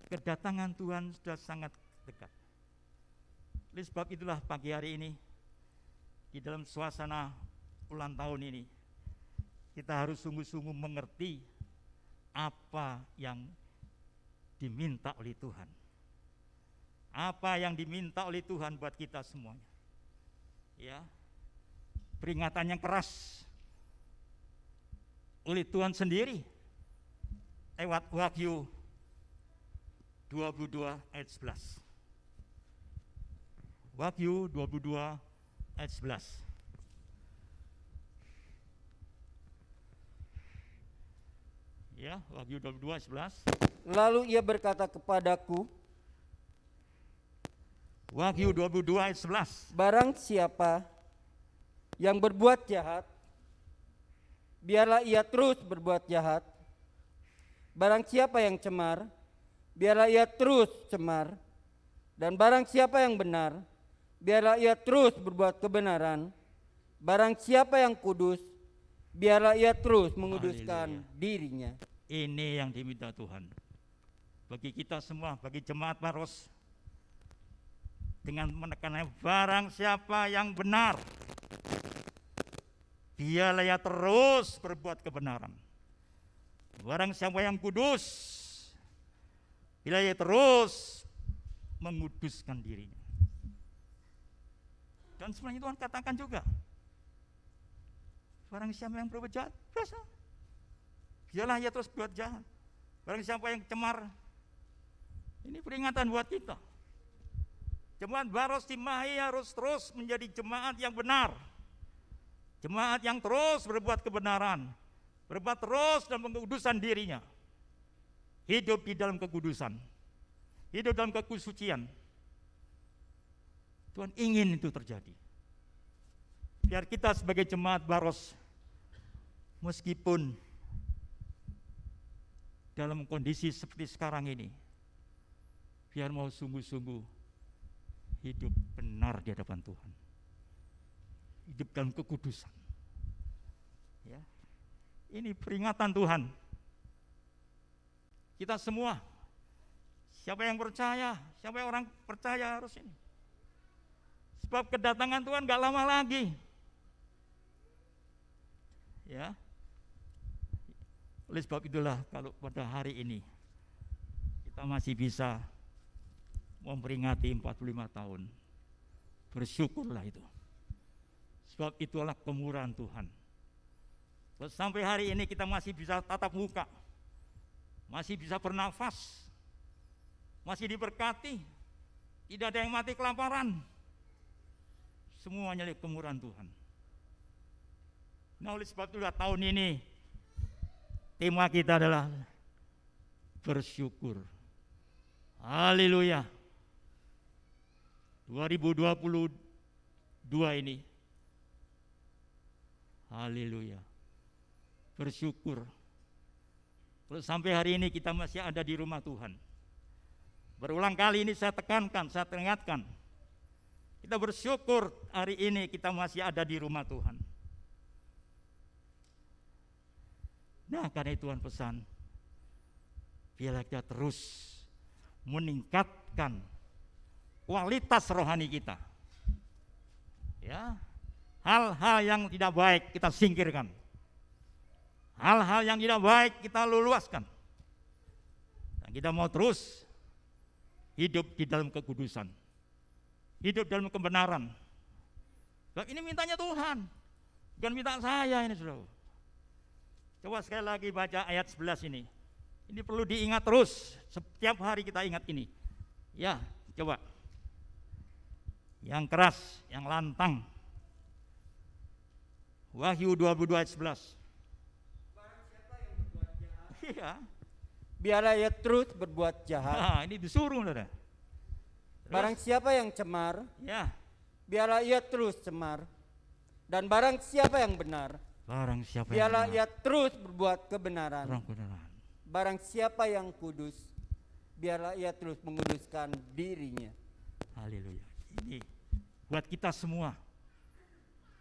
Kedatangan Tuhan sudah sangat dekat. Oleh sebab itulah pagi hari ini, di dalam suasana ulang tahun ini, kita harus sungguh-sungguh mengerti apa yang diminta oleh Tuhan. Apa yang diminta oleh Tuhan buat kita semuanya. Ya. Peringatan yang keras oleh Tuhan sendiri lewat Wahyu 22 ayat 11. Wahyu 22 ayat 11. Ya, Wahyu 22 ayat 11. Lalu ia berkata kepadaku, Wahyu 22 ayat 11. barang siapa yang berbuat jahat, biarlah ia terus berbuat jahat. Barang siapa yang cemar, biarlah ia terus cemar. Dan barang siapa yang benar, biarlah ia terus berbuat kebenaran. Barang siapa yang kudus, biarlah ia terus menguduskan dirinya. Ini yang diminta Tuhan. Bagi kita semua, bagi jemaat Baros, dengan menekankan barang siapa yang benar, biarlah ia terus berbuat kebenaran. Barang siapa yang kudus, biarlah ia terus menguduskan dirinya. Dan sebenarnya Tuhan katakan juga, barang siapa yang berbuat jahat, biasa, biarlah ia terus berbuat jahat. Barang siapa yang cemar, ini peringatan buat kita. Jemaat Baros Cimahi harus terus menjadi jemaat yang benar. Jemaat yang terus berbuat kebenaran, berbuat terus dalam kekudusan dirinya. Hidup di dalam kekudusan, hidup dalam kesucian. Tuhan ingin itu terjadi. Biar kita sebagai jemaat Baros, meskipun dalam kondisi seperti sekarang ini, biar mau sungguh-sungguh hidup benar di hadapan Tuhan, hidup dalam kekudusan. Ya, ini peringatan Tuhan. Kita semua Siapa yang percaya? Siapa yang orang percaya harus ini? Sebab kedatangan Tuhan gak lama lagi. Ya. Oleh sebab itulah kalau pada hari ini kita masih bisa memperingati 45 tahun. Bersyukurlah itu. Sebab itulah kemurahan Tuhan. Terus sampai hari ini kita masih bisa tatap muka. Masih bisa bernafas. Masih diberkati. Tidak ada yang mati kelaparan. Semuanya kemurahan Tuhan. Nah oleh sebab itulah tahun ini tema kita adalah bersyukur. Haleluya. 2022 ini. Haleluya. Bersyukur. Kalau sampai hari ini kita masih ada di rumah Tuhan. Berulang kali ini saya tekankan, saya teringatkan. Kita bersyukur hari ini kita masih ada di rumah Tuhan. Nah, karena itu Tuhan pesan, biarlah kita terus meningkatkan kualitas rohani kita. Ya, hal-hal yang tidak baik kita singkirkan. Hal-hal yang tidak baik kita luaskan. Dan kita mau terus hidup di dalam kekudusan. Hidup dalam kebenaran. Nah, ini mintanya Tuhan, bukan minta saya ini, saudara. Coba sekali lagi baca ayat 11 ini. Ini perlu diingat terus, setiap hari kita ingat ini. Ya, coba. Yang keras, yang lantang. Wahyu 22 ayat 11. Iya. Biarlah ia terus berbuat jahat. Nah, ini disuruh, saudara. Barang siapa yang cemar, Ya, biarlah ia terus cemar. Dan barang siapa yang benar, barang siapa yang biarlah benar, ia terus berbuat kebenaran. orang benaran. Barang siapa yang kudus, biarlah ia terus menguduskan dirinya. Haleluya. Ini buat kita semua,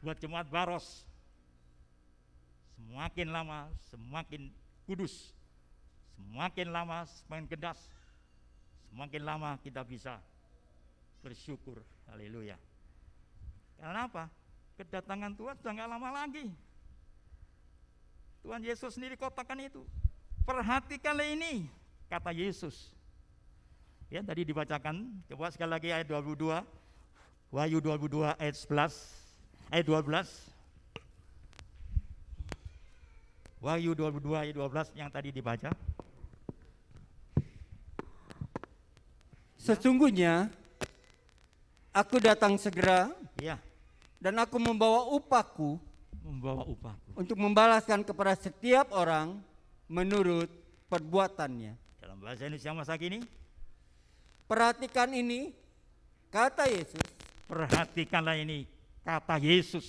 buat jemaat Baros, semakin lama semakin kudus, semakin lama semakin kedas, semakin lama kita bisa bersyukur. Haleluya. Karena apa? Kedatangan Tuhan sudah nggak lama lagi. Tuhan Yesus sendiri katakan itu. Perhatikanlah ini, kata Yesus. Ya, tadi dibacakan, coba sekali lagi ayat 22. Wahyu 22 ayat 11, ayat 12. Wahyu 22 ayat 12 yang tadi dibaca. Sesungguhnya aku datang segera Ya, dan aku membawa upahku membawa upahku. untuk membalaskan kepada setiap orang menurut perbuatannya. Dalam bahasa Indonesia masa kini, Perhatikan ini, kata Yesus. perhatikanlah ini, kata Yesus.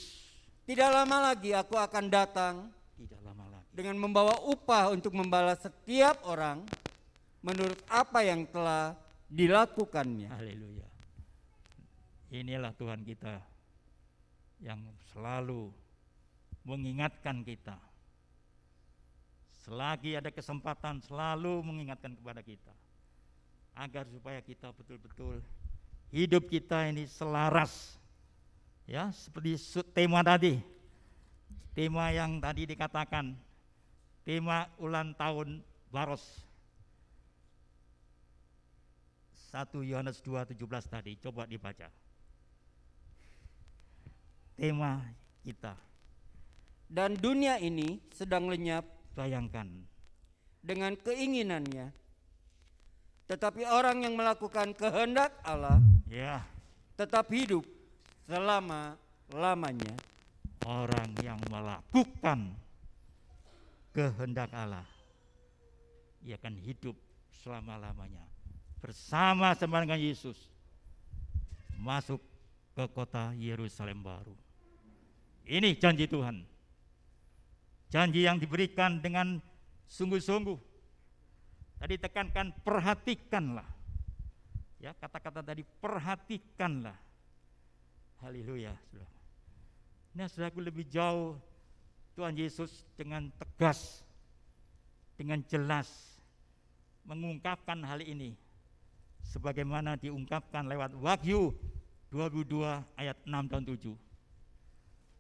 Tidak lama lagi aku akan datang Tidak lama lagi. dengan membawa upah untuk membalas setiap orang menurut apa yang telah dilakukannya. Haleluya. Inilah Tuhan kita yang selalu mengingatkan kita. Selagi ada kesempatan selalu mengingatkan kepada kita. Agar supaya kita betul-betul hidup kita ini selaras. Ya, seperti tema tadi. Tema yang tadi dikatakan. Tema ulang tahun Baros. 1 Yohanes 2:17 tadi, coba dibaca. Tema kita, Dan dunia ini sedang lenyap bayangkan. dengan keinginannya. Tetapi orang yang melakukan kehendak Allah Ya, tetap hidup selama-lamanya. orang yang melakukan kehendak Allah, ia akan hidup selama-lamanya. Bersama-sama dengan Yesus masuk ke kota Yerusalem baru. Ini janji Tuhan. Janji yang diberikan dengan sungguh-sungguh. Tadi tekankan perhatikanlah. Ya, kata-kata tadi perhatikanlah. Haleluya. Nah, saudaraku, lebih jauh Tuhan Yesus dengan tegas, dengan jelas mengungkapkan hal ini. sebagaimana diungkapkan lewat Wahyu 22 ayat 6 dan 7.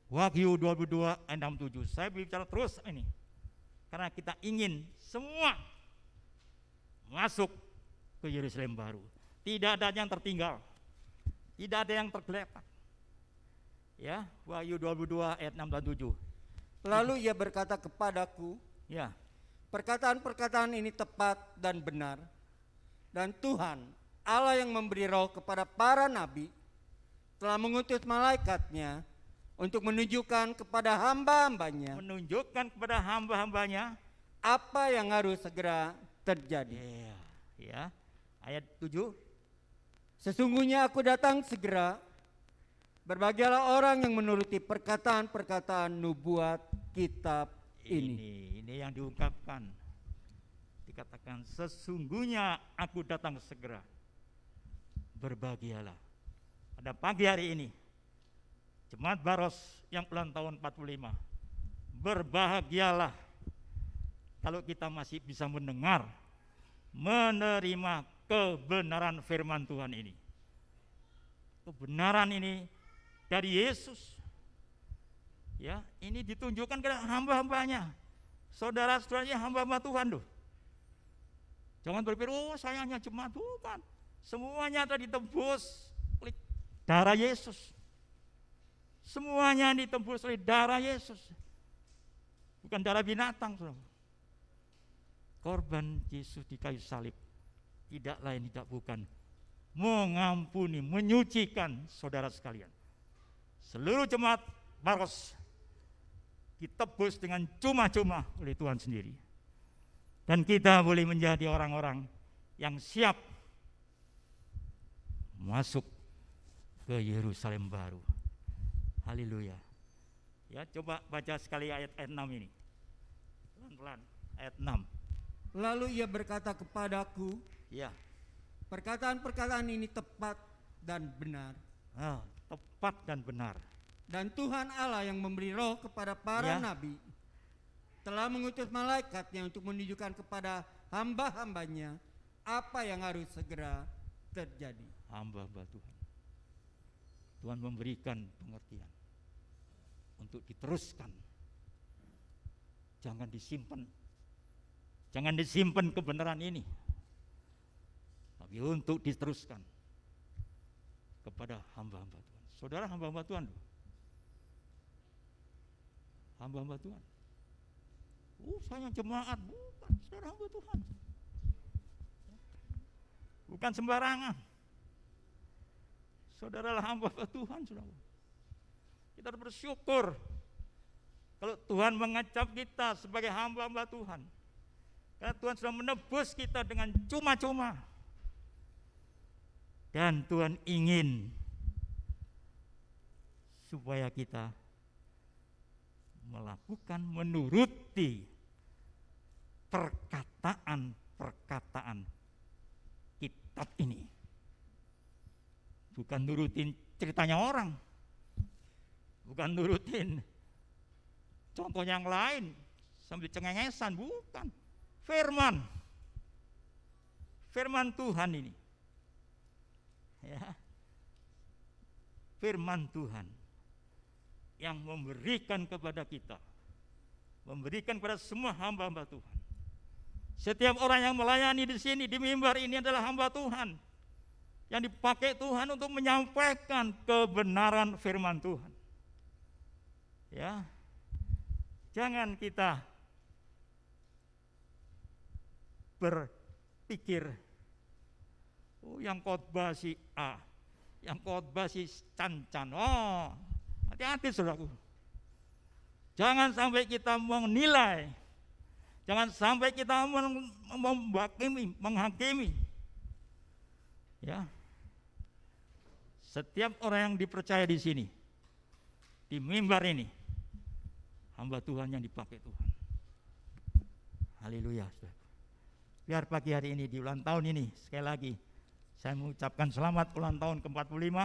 Wahyu 22 ayat 6 7. Saya bicara terus ini karena kita ingin semua masuk ke Yerusalem baru. Tidak ada yang tertinggal. Tidak ada yang tergeletak. Ya, Wahyu 22 ayat 6 dan 7. Lalu ia berkata kepadaku, Ya, perkataan-perkataan ini tepat dan benar. Dan Tuhan, Allah yang memberi roh kepada para nabi, telah mengutus malaikatnya untuk menunjukkan kepada hamba-hambanya menunjukkan kepada hamba-hambanya. apa yang harus segera terjadi. Ya, ayat 7. Sesungguhnya aku datang segera. Berbahagialah orang yang menuruti perkataan-perkataan nubuat kitab ini. Ini yang diungkapkan. Dikatakan sesungguhnya aku datang segera. Berbahagialah. Pada pagi hari ini Jemaat Baros yang ulang tahun 45. Berbahagialah kalau kita masih bisa mendengar, menerima kebenaran firman Tuhan ini. Kebenaran ini dari Yesus. Ya, ini ditunjukkan ke hamba-hambanya. Saudara-saudaranya hamba-hamba Tuhan loh. Jangan berpikir, oh saya hanya jemaat, bukan. Semuanya telah ditebus oleh darah Yesus. Semuanya ditebus oleh darah Yesus. Bukan darah binatang, saudara. Korban Yesus di kayu salib tidak lain tidak bukan mengampuni, menyucikan saudara sekalian. Seluruh jemaat Baros ditebus dengan cuma-cuma oleh Tuhan sendiri. Dan kita boleh menjadi orang-orang yang siap masuk ke Yerusalem baru. Haleluya. Ya, coba baca sekali ayat 6 ini. Pelan-pelan, ayat 6. Lalu ia berkata kepadaku, Ya. perkataan-perkataan ini tepat dan benar. Tepat dan benar. Dan Tuhan Allah yang memberi roh kepada para Ya. nabi telah mengutus malaikatnya untuk menunjukkan kepada hamba-hambanya apa yang harus segera terjadi. Hamba-hamba Tuhan. Tuhan memberikan pengertian untuk diteruskan. Jangan disimpan. Jangan disimpan kebenaran ini. Tapi untuk diteruskan kepada hamba-hamba Tuhan. Saudara hamba-hamba Tuhan. Hamba-hamba Tuhan. Saya jemaat, bukan, saudara hamba Tuhan. Bukan sembarangan. Saudaralah hamba Tuhan, saudara. Kita bersyukur kalau Tuhan mengecap kita sebagai hamba-hamba Tuhan. Karena Tuhan sudah menebus kita dengan cuma-cuma. Dan Tuhan ingin supaya kita melakukan, menuruti perkataan-perkataan kitab ini. Bukan nurutin ceritanya orang. Bukan nurutin contoh yang lain sambil cengengesan, bukan. Firman Tuhan ini. Ya. Firman Tuhan yang memberikan kepada kita, memberikan kepada semua hamba-hamba Tuhan. Setiap orang yang melayani di sini, di mimbar ini adalah hamba Tuhan yang dipakai Tuhan untuk menyampaikan kebenaran firman Tuhan. Ya, jangan kita berpikir, yang khotbah si A, yang khotbah si Can-Can. Hati-hati saudaraku. Jangan sampai kita menilai, jangan sampai kita menghakimi. Ya, setiap orang yang dipercaya di sini, di mimbar ini, hamba Tuhan yang dipakai Tuhan. Haleluya. Biar pagi hari ini di ulang tahun ini sekali lagi saya mengucapkan selamat ulang tahun ke-45.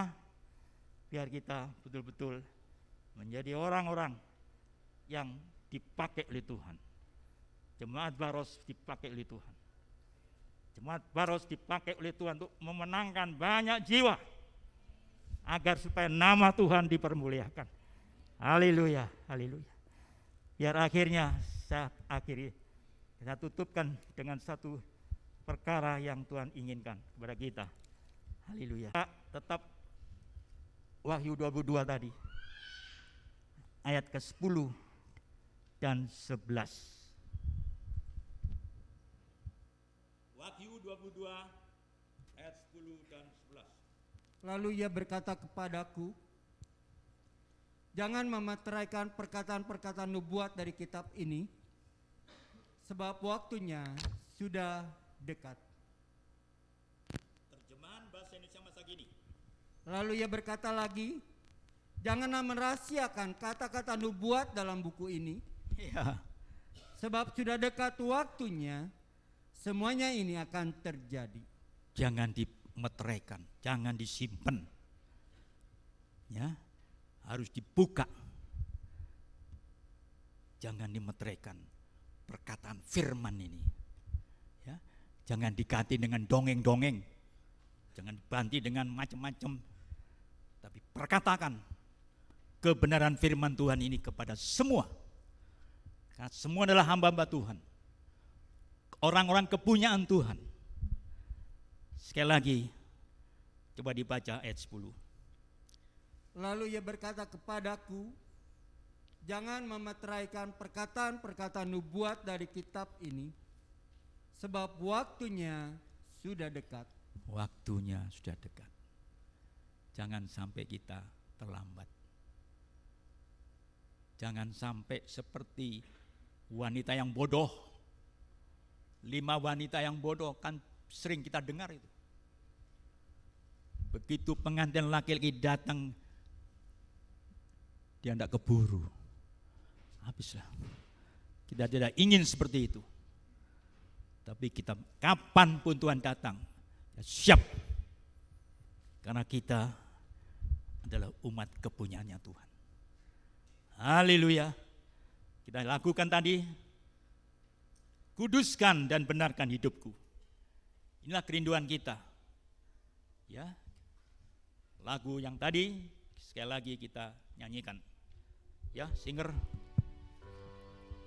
Biar kita betul-betul menjadi orang-orang yang dipakai oleh Tuhan. Jemaat Baros dipakai oleh Tuhan. Jemaat Baros dipakai oleh Tuhan untuk memenangkan banyak jiwa agar supaya nama Tuhan dipermuliakan. Haleluya, haleluya. Biar akhirnya saya akhiri, saya tutupkan dengan satu perkara yang Tuhan inginkan kepada kita. Haleluya. Tetap Wahyu 22 tadi, ayat ke-10 dan 11. Wahyu 22 ayat 10 dan 11. Lalu ia berkata kepadaku, jangan memeteraikan perkataan-perkataan nubuat dari kitab ini, sebab waktunya sudah dekat. Terjemahan bahasa Indonesia masa kini. Lalu ia berkata lagi, janganlah merahasiakan kata-kata nubuat dalam buku ini, Ya. sebab sudah dekat waktunya semuanya ini akan terjadi. Jangan dimeteraikan, jangan disimpan. Ya, harus dibuka. Jangan dimeteraikan perkataan firman ini. Ya, jangan diganti dengan dongeng-dongeng. Jangan diganti dengan macam-macam. Tapi perkatakan kebenaran firman Tuhan ini kepada semua. Karena semua adalah hamba-hamba Tuhan. Orang-orang kepunyaan Tuhan. Sekali lagi, coba dibaca ayat 10. Lalu ia berkata kepadaku, jangan memeteraikan perkataan-perkataan nubuat dari kitab ini, sebab waktunya sudah dekat. Waktunya sudah dekat. Jangan sampai kita terlambat. Jangan sampai seperti wanita yang bodoh. 5 wanita yang bodoh kan sering kita dengar itu. Begitu pengantin laki-laki datang, dia tidak keburu. Habislah. Kita tidak ingin seperti itu. Tapi kita kapanpun Tuhan datang, ya siap. Karena kita adalah umat kepunyaannya Tuhan. Haleluya. Kita lakukan tadi, kuduskan dan benarkan hidupku. Inilah kerinduan kita. Ya. Lagu yang tadi sekali lagi kita nyanyikan. Ya, singer.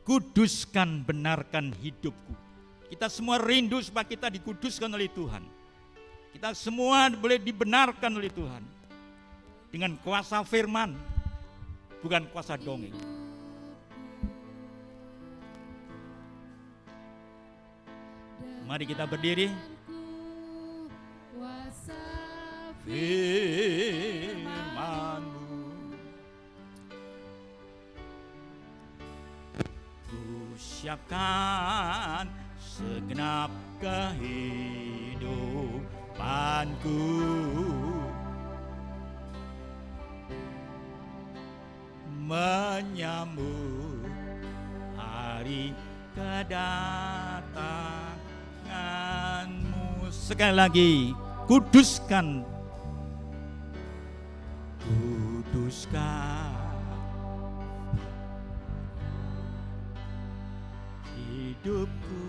Kuduskan, benarkan hidupku. Kita semua rindu supaya kita dikuduskan oleh Tuhan. Kita semua boleh dibenarkan oleh Tuhan. Dengan kuasa firman, bukan kuasa dongeng. Mari kita berdiri. Firman-Mu ku siapkan segenap kehidupanku, menyambut hari kedatangan-Mu. Sekali lagi, kuduskan, kuduskan hidupku,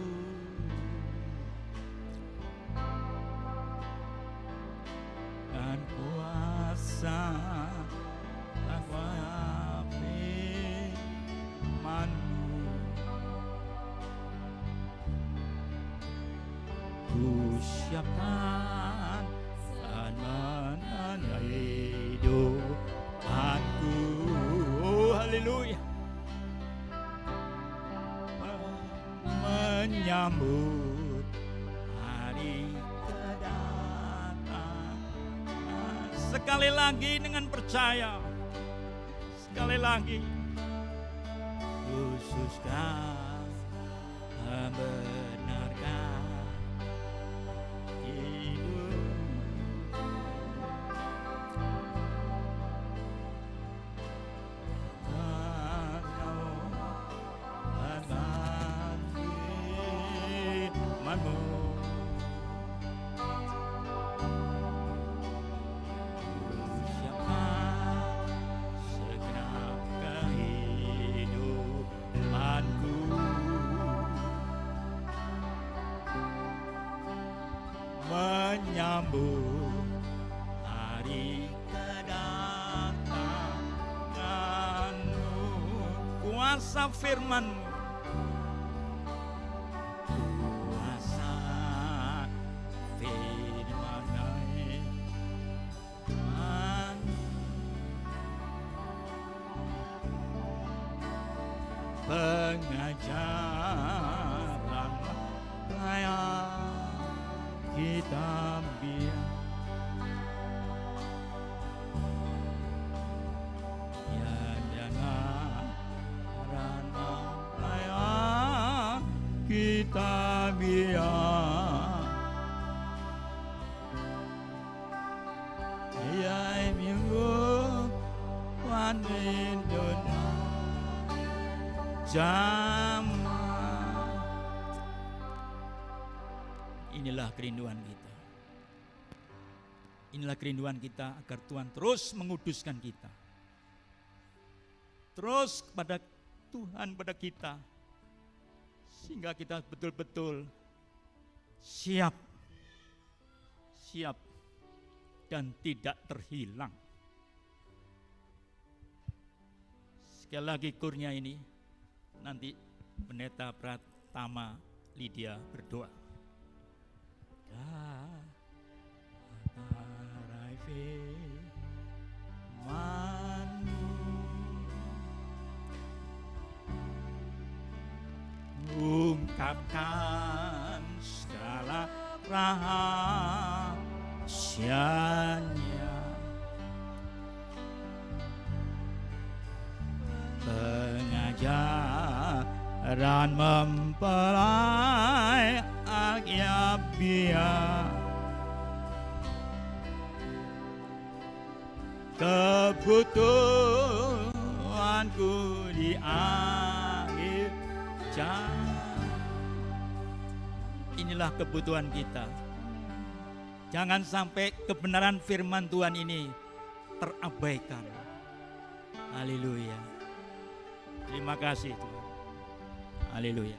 dan kuasa firman-Mu. Ku siapkan dan menandai hidupanku. Oh, haleluya. Menyambut hari kedatangan. Sekali lagi dengan percaya. Sekali lagi. Khususkan membenarkan hidup. menyambut hari kedatangan-Mu. Kuasa firman-Mu, kuasa firman-Mu, pengajaran layak kita biar ya jangan rana layak kita biar ya minggu wanin dunia zaman. Inilah kerinduan kita. Inilah kerinduan kita agar Tuhan terus menguduskan kita. Terus kepada Tuhan pada kita. Sehingga kita betul-betul siap dan tidak terhilang. Sekali lagi kurnia ini, nanti Pendeta Pratama Lydia berdoa. Ungkapkan segala rahasianya, pengajaran mempelai agya biar kebutuhanku di akhir zaman. Inilah kebutuhan kita. Jangan sampai kebenaran firman Tuhan ini terabaikan. Haleluya. Terima kasih Tuhan. Haleluya.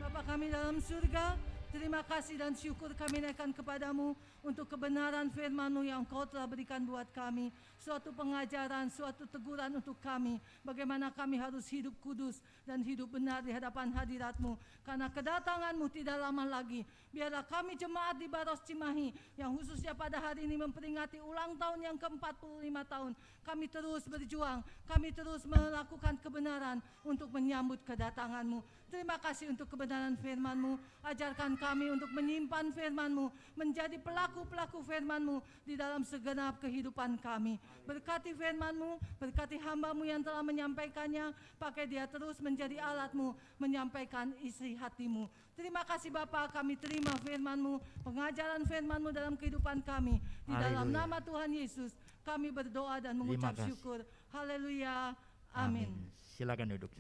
Bapa kami dalam surga, terima kasih dan syukur kami naikkan kepadamu untuk kebenaran firman-Mu yang Kau telah berikan buat kami. Suatu pengajaran, suatu teguran untuk kami. Bagaimana kami harus hidup kudus dan hidup benar di hadapan hadirat-Mu. Karena kedatangan-Mu tidak lama lagi. Biarlah kami jemaat di Baros Cimahi yang khususnya pada hari ini memperingati ulang tahun yang ke-45 tahun. Kami terus berjuang, kami terus melakukan kebenaran untuk menyambut kedatangan-Mu. Terima kasih untuk kebenaran firman-Mu. Ajarkan kami untuk menyimpan firman-Mu, menjadi pelaku-pelaku firman-Mu di dalam segenap kehidupan kami. Berkati firman-Mu, berkati hamba-Mu yang telah menyampaikannya, pakai dia terus menjadi alat-Mu, menyampaikan isi hati-Mu. Terima kasih Bapa, kami terima firman-Mu, pengajaran firman-Mu dalam kehidupan kami. Di dalam nama Tuhan Yesus, kami berdoa dan mengucap syukur. Haleluya. Amin. Silakan duduk.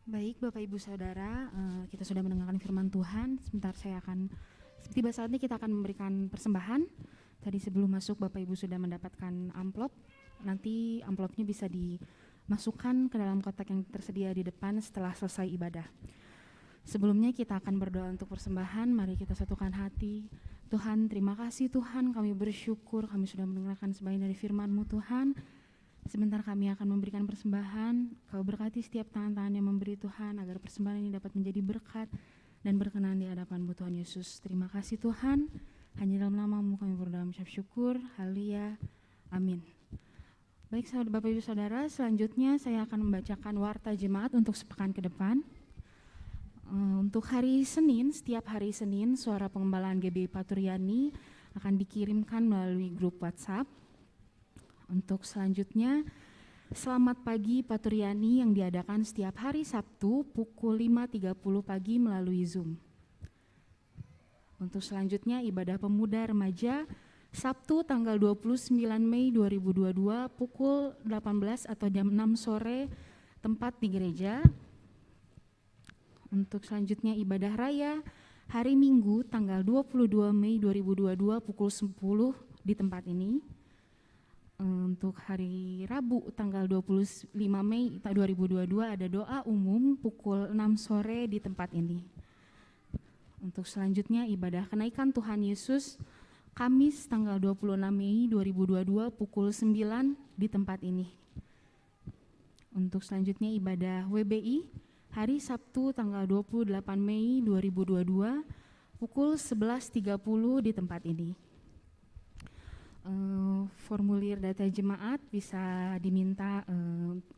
Baik Bapak Ibu Saudara, kita sudah mendengarkan firman Tuhan. Sebentar tiba saatnya kita akan memberikan persembahan. Tadi sebelum masuk Bapak Ibu sudah mendapatkan amplop. Nanti amplopnya bisa dimasukkan ke dalam kotak yang tersedia di depan setelah selesai ibadah. Sebelumnya kita akan berdoa untuk persembahan. Mari kita satukan hati. Tuhan, terima kasih Tuhan, kami bersyukur kami sudah mendengarkan sebagian dari firman-Mu Tuhan. Sebentar kami akan memberikan persembahan. Kau berkati setiap tangan-tangan yang memberi Tuhan, agar persembahan ini dapat menjadi berkat dan berkenan di hadapan-Mu Tuhan Yesus. Terima kasih Tuhan, hanya dalam nama-Mu kami berdoa mengucap syukur. Haleluya, amin. Baik Bapak Ibu Saudara, selanjutnya saya akan membacakan warta jemaat untuk sepekan ke depan. Untuk hari Senin, setiap hari Senin suara pengembalaan GBI Paturyani akan dikirimkan melalui grup WhatsApp. Untuk selanjutnya, selamat pagi Paturyani yang diadakan setiap hari Sabtu pukul 5.30 pagi melalui Zoom. Untuk selanjutnya, ibadah pemuda remaja Sabtu tanggal 29 Mei 2022 pukul 18 atau jam 6 sore tempat di gereja. Untuk selanjutnya ibadah raya hari Minggu tanggal 22 Mei 2022 pukul 10 di tempat ini. Untuk hari Rabu tanggal 25 Mei 2022 ada doa umum pukul 6 sore di tempat ini. Untuk selanjutnya ibadah kenaikan Tuhan Yesus Kamis tanggal 26 Mei 2022 pukul 9 di tempat ini. Untuk selanjutnya ibadah WBI hari Sabtu tanggal 28 Mei 2022 pukul 11.30 di tempat ini. Formulir data jemaat bisa diminta,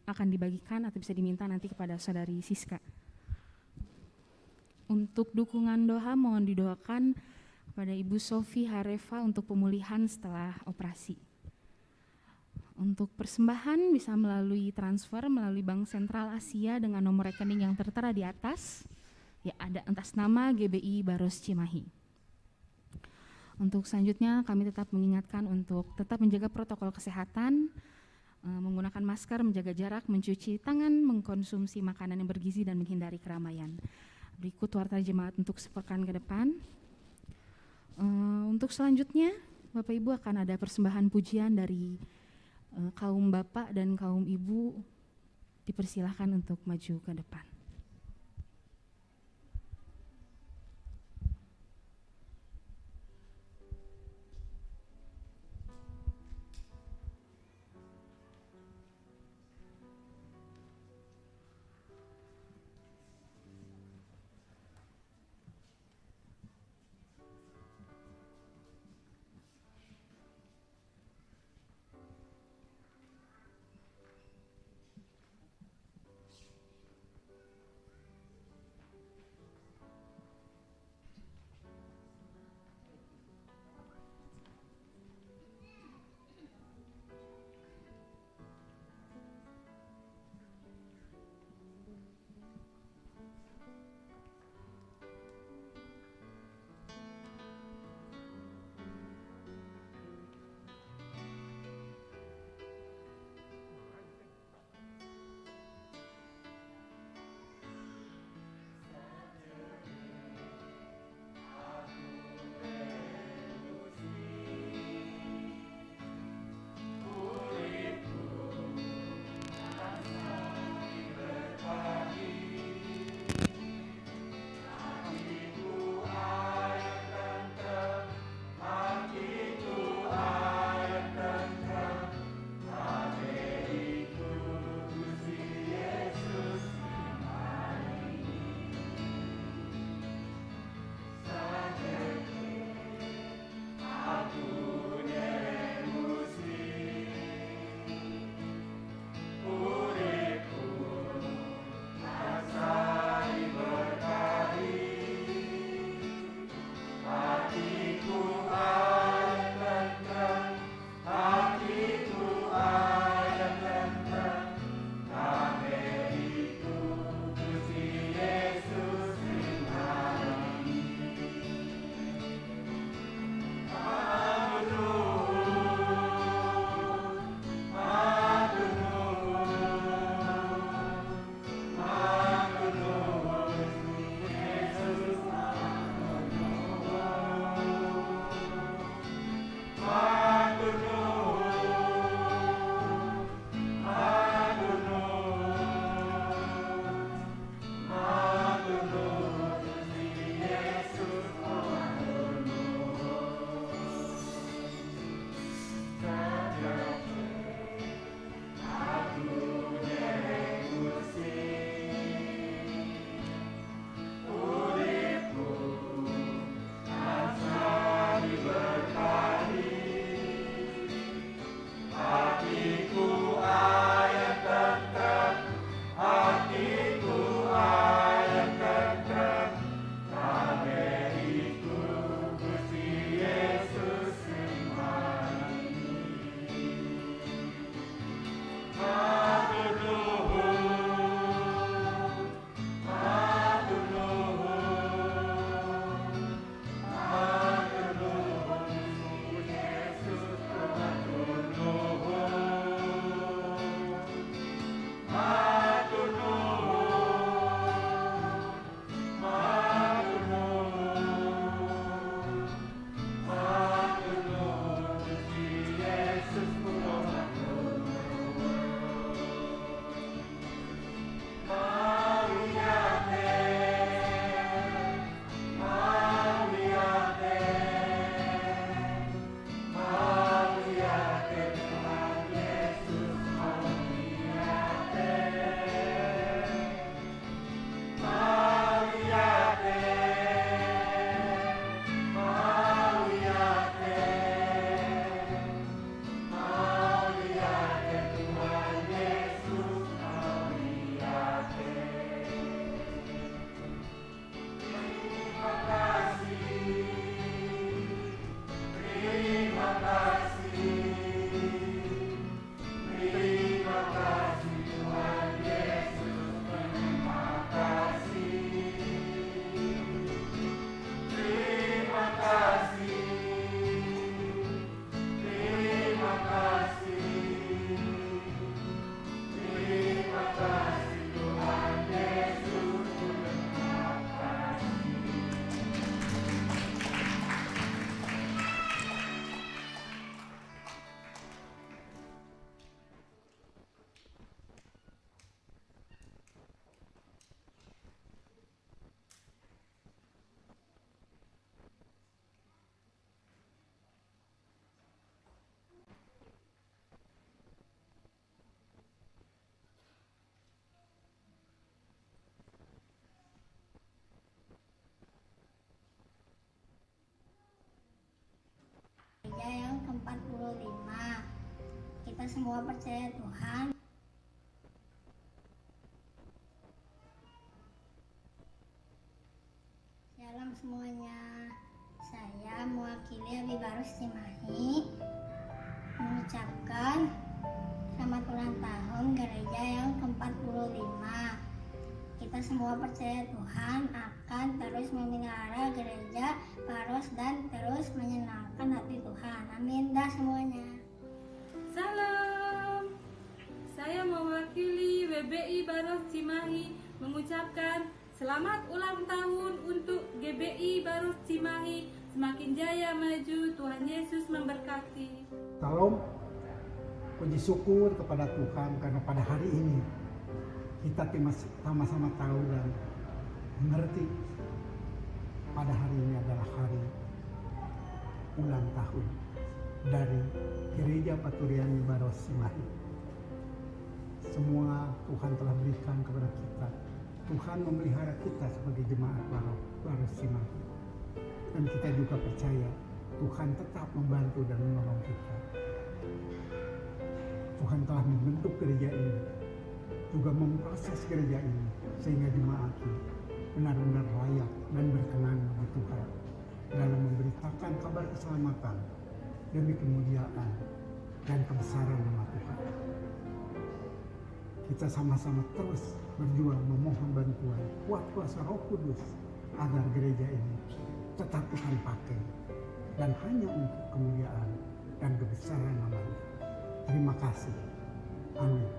akan dibagikan atau bisa diminta nanti kepada saudari Siska. Untuk dukungan doa mohon didoakan kepada Ibu Sofi Harefa untuk pemulihan setelah operasi. Untuk persembahan bisa melalui transfer melalui Bank Sentral Asia dengan nomor rekening yang tertera di atas, ya ada atas nama GBI Baros Cimahi. Untuk selanjutnya kami tetap mengingatkan untuk tetap menjaga protokol kesehatan, menggunakan masker, menjaga jarak, mencuci tangan, mengkonsumsi makanan yang bergizi dan menghindari keramaian. Berikut warta jemaat untuk sepekan ke depan. Untuk selanjutnya Bapak Ibu akan ada persembahan pujian dari kaum Bapak dan kaum Ibu, dipersilahkan untuk maju ke depan. semua percaya Tuhan. Shalom semuanya. Saya mewakili Abibarus Cimahi mengucapkan selamat ulang tahun gereja yang ke-45. Kita semua percaya Tuhan akan terus memelihara gereja Baros dan terus menyenangkan hati Tuhan. Amin dah semuanya. Salam. Saya mewakili WBI Baros Cimahi mengucapkan selamat ulang tahun untuk GBI Baros Cimahi. Semakin jaya maju, Tuhan Yesus memberkati. Salam, puji syukur kepada Tuhan karena pada hari ini kita sama-sama tahu dan mengerti pada hari ini adalah hari ulang tahun dari Gereja Paturiani Baros Cimahi. Semua Tuhan telah berikan kepada kita. Tuhan memelihara kita sebagai jemaat Baros Cimahi. Dan kita juga percaya Tuhan tetap membantu dan menolong kita. Tuhan telah membentuk gereja ini, juga memproses gereja ini sehingga jemaatnya benar-benar layak dan berkenan bagi Tuhan dalam memberitakan kabar keselamatan demi kemuliaan dan kebesaran nama Tuhan. Kita sama-sama terus berjuang memohon bantuan kuat kuasa Roh Kudus agar gereja ini tetap Tuhan pakai dan hanya untuk kemuliaan dan kebesaran nama-Nya. Terima kasih. Amin.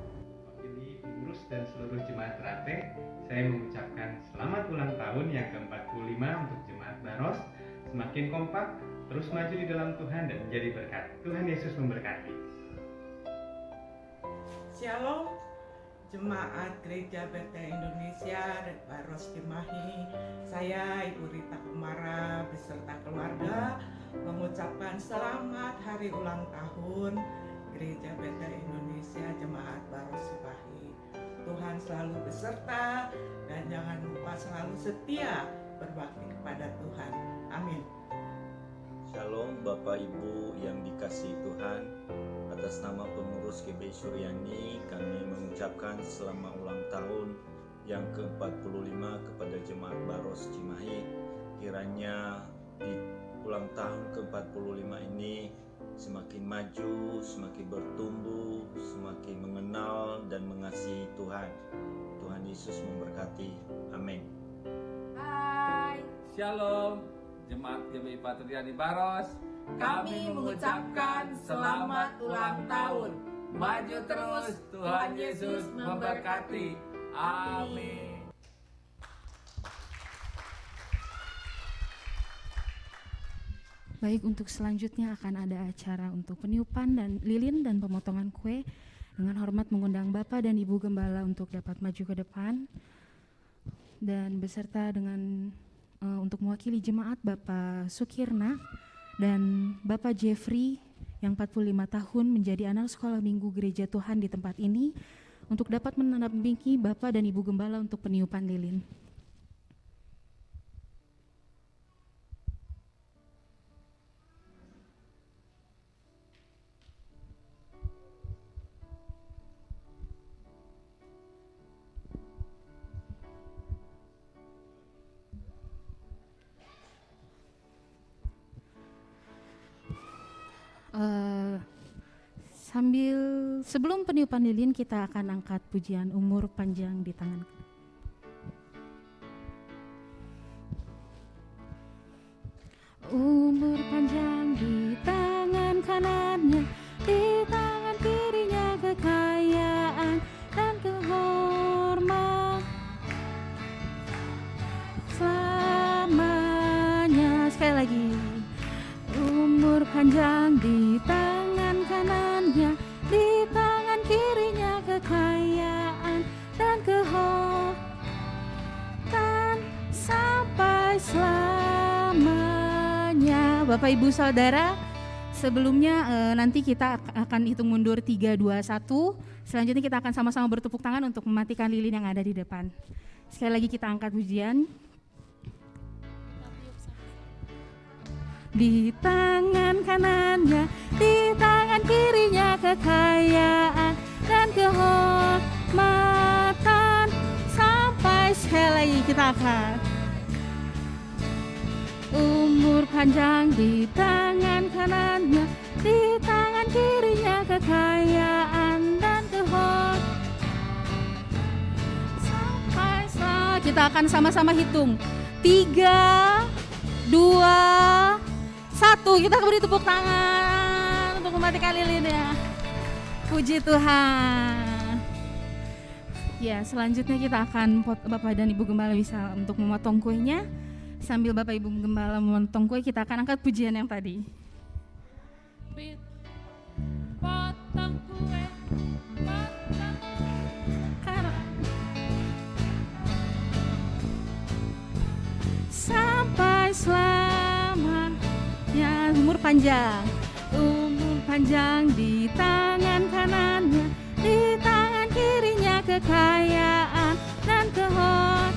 Pengurus dan seluruh jemaat Rate, saya mengucapkan selamat ulang tahun yang ke-45 untuk jemaat Baros. Semakin kompak, terus maju di dalam Tuhan dan menjadi berkat. Tuhan Yesus memberkati. Shalom, jemaat Gereja Bethel Indonesia dan Baros Cimahi. Saya Ibu Rita Kumara beserta keluarga mengucapkan selamat hari ulang tahun Gereja Bethel Indonesia Jemaat Baros Cimahi. Tuhan selalu beserta dan jangan lupa selalu setia berbakti kepada Tuhan. Amin. Shalom Bapak Ibu yang dikasihi Tuhan. Atas nama pengurus GBI Suryani, kami mengucapkan selamat ulang tahun yang ke-45 kepada Jemaat Baros Cimahi. Kiranya di ulang tahun ke-45 ini semakin maju, semakin bertumbuh, semakin mengenal dan mengasihi Tuhan. Tuhan Yesus memberkati. Amin. Hai. Shalom, Jemaat GBI Paturiani Baros. Kami mengucapkan selamat ulang tahun. Maju terus, Tuhan Yesus memberkati. Amin. Baik, untuk selanjutnya akan ada acara untuk peniupan dan lilin dan pemotongan kue. Dengan hormat mengundang Bapak dan Ibu Gembala untuk dapat maju ke depan. Dan beserta dengan untuk mewakili jemaat Bapak Sukirna dan Bapak Jeffrey yang 45 tahun menjadi anak sekolah minggu Gereja Tuhan di tempat ini untuk dapat mendampingi Bapak dan Ibu Gembala untuk peniupan lilin. Sebelum peniupan lilin kita akan angkat pujian umur panjang di tangan. Umur panjang di tangan kanannya, di tangan kirinya kekayaan dan kehormatan selamanya. Sekali lagi. Umur panjang di tangan kanannya, di tangan kirinya kekayaan dan kehormatan sampai selamanya. Bapak Ibu Saudara, sebelumnya nanti kita akan hitung mundur 3, 2, 1. Selanjutnya kita akan sama-sama bertepuk tangan untuk mematikan lilin yang ada di depan. Sekali lagi kita angkat pujian. di tangan kanannya, di tangan kirinya kekayaan dan kehormatan. Sampai sekali lagi kita akan umur panjang di tangan kanannya, di tangan kirinya kekayaan dan kehormatan. Sampai selalu kita akan sama-sama hitung 3, 2, 1. Kita beri tepuk tangan untuk mematikan lilinnya. Puji Tuhan. Ya, selanjutnya kita akan Bapak dan Ibu Gembala bisa untuk memotong kuenya. Sambil Bapak Ibu Gembala memotong kue, kita akan angkat pujian yang tadi. Potong kue, potong. Sampai selamanya, umur panjang di tangan kanannya, di tangan kirinya kekayaan dan kehormatan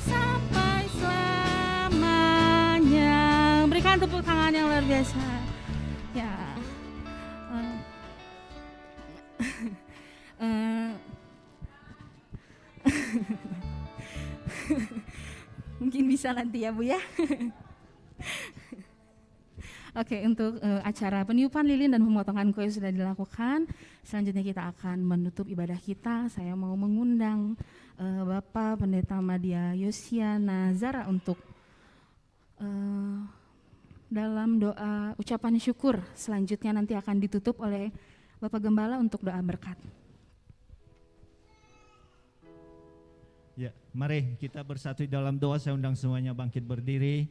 sampai selamanya. Berikan tepuk tangan yang luar biasa. Ya. Mungkin bisa nanti ya Bu ya. Oke, untuk acara peniupan lilin dan pemotongan kue sudah dilakukan. Selanjutnya kita akan menutup ibadah kita. Saya mau mengundang Bapak Pendeta Madia Yosia Nazara untuk dalam doa ucapan syukur. Selanjutnya nanti akan ditutup oleh Bapak Gembala untuk doa berkat. Ya, mari kita bersatu dalam doa. Saya undang semuanya bangkit berdiri.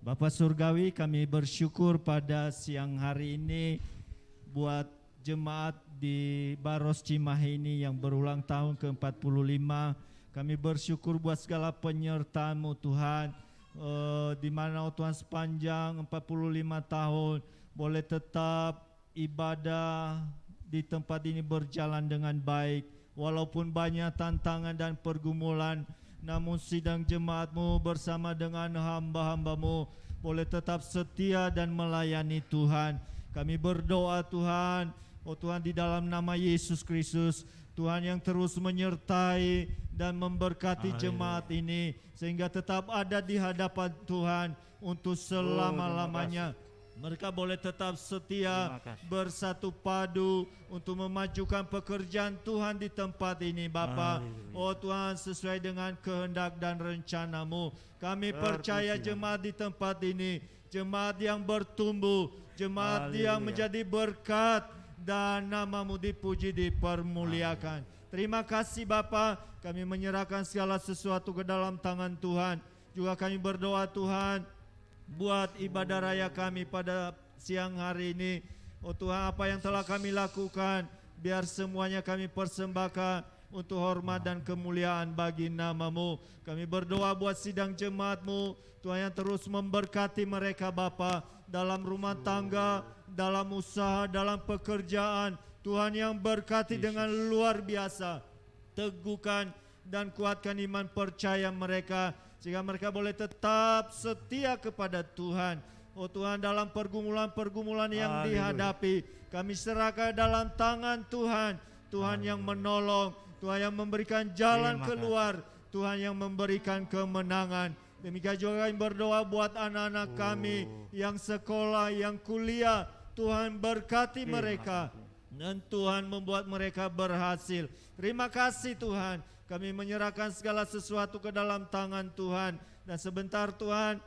Bapak Surgawi, kami bersyukur pada siang hari ini buat jemaat di Baros Cimahi ini yang berulang tahun ke-45. Kami bersyukur buat segala penyertaan-Mu Tuhan, di mana Tuhan sepanjang 45 tahun boleh tetap ibadah di tempat ini berjalan dengan baik. Walaupun banyak tantangan dan pergumulan, namun sidang jemaat-Mu bersama dengan hamba-hamba-Mu boleh tetap setia dan melayani Tuhan. Kami berdoa Tuhan, oh Tuhan, di dalam nama Yesus Kristus, Tuhan yang terus menyertai dan memberkati jemaat ini sehingga tetap ada di hadapan Tuhan untuk selama-lamanya. Mereka boleh tetap setia bersatu padu untuk memajukan pekerjaan Tuhan di tempat ini Bapa. Oh Tuhan, sesuai dengan kehendak dan rencana-Mu, kami percaya jemaat di tempat ini, jemaat yang bertumbuh, jemaat yang menjadi berkat dan nama-Mu dipuji, dipermuliakan. Terima kasih Bapa, kami menyerahkan segala sesuatu ke dalam tangan Tuhan. Juga kami berdoa Tuhan, buat ibadah raya kami pada siang hari ini. Oh Tuhan, apa yang telah kami lakukan, biar semuanya kami persembahkan untuk hormat dan kemuliaan bagi nama-Mu. Kami berdoa buat sidang jemaat-Mu, Tuhan, yang terus memberkati mereka Bapa, dalam rumah tangga, dalam usaha, dalam pekerjaan. Tuhan yang berkati dengan luar biasa. Teguhkan dan kuatkan iman percaya mereka, sehingga mereka boleh tetap setia kepada Tuhan. Oh Tuhan, dalam pergumulan-pergumulan yang dihadapi, kami serahkan dalam tangan Tuhan. Tuhan yang menolong, Tuhan yang memberikan jalan keluar, Tuhan yang memberikan kemenangan. Demikian juga kami berdoa buat anak-anak kami yang sekolah, yang kuliah. Tuhan berkati mereka dan Tuhan membuat mereka berhasil. Terima kasih Tuhan. Kami menyerahkan segala sesuatu ke dalam tangan Tuhan. Dan sebentar Tuhan,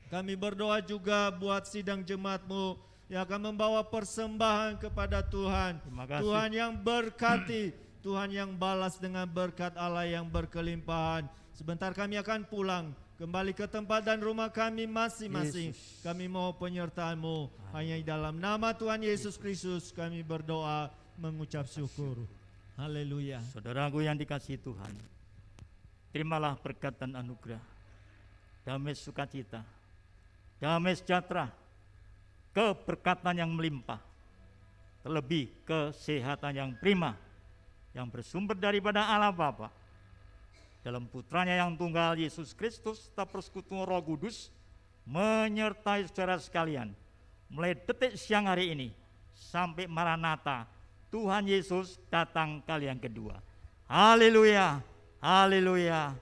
kami berdoa juga buat sidang jemaat-Mu yang akan membawa persembahan kepada Tuhan. Tuhan yang berkati, Tuhan yang balas dengan berkat Allah yang berkelimpahan. Sebentar kami akan pulang kembali ke tempat dan rumah kami masing-masing. Kami mohon penyertaan-Mu. Hanya di dalam nama Tuhan Yesus Kristus kami berdoa mengucap syukur. Haleluya. Saudaraku yang dikasihi Tuhan, terimalah berkat dan anugerah, damai sukacita, damai sejahtera, keberkatan yang melimpah, terlebih kesehatan yang prima yang bersumber daripada Allah Bapa, dalam putranya yang tunggal Yesus Kristus, serta persekutuan Roh Kudus menyertai saudara sekalian mulai detik siang hari ini sampai Maranatha, Tuhan Yesus datang kali yang kedua. Haleluya, haleluya,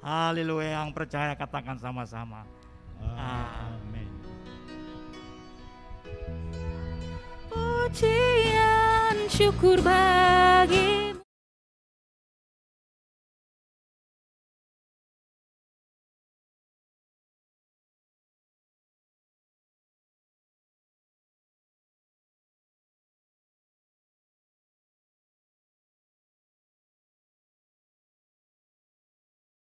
haleluya. Yang percaya katakan sama-sama. Amin. Pujian syukur bagi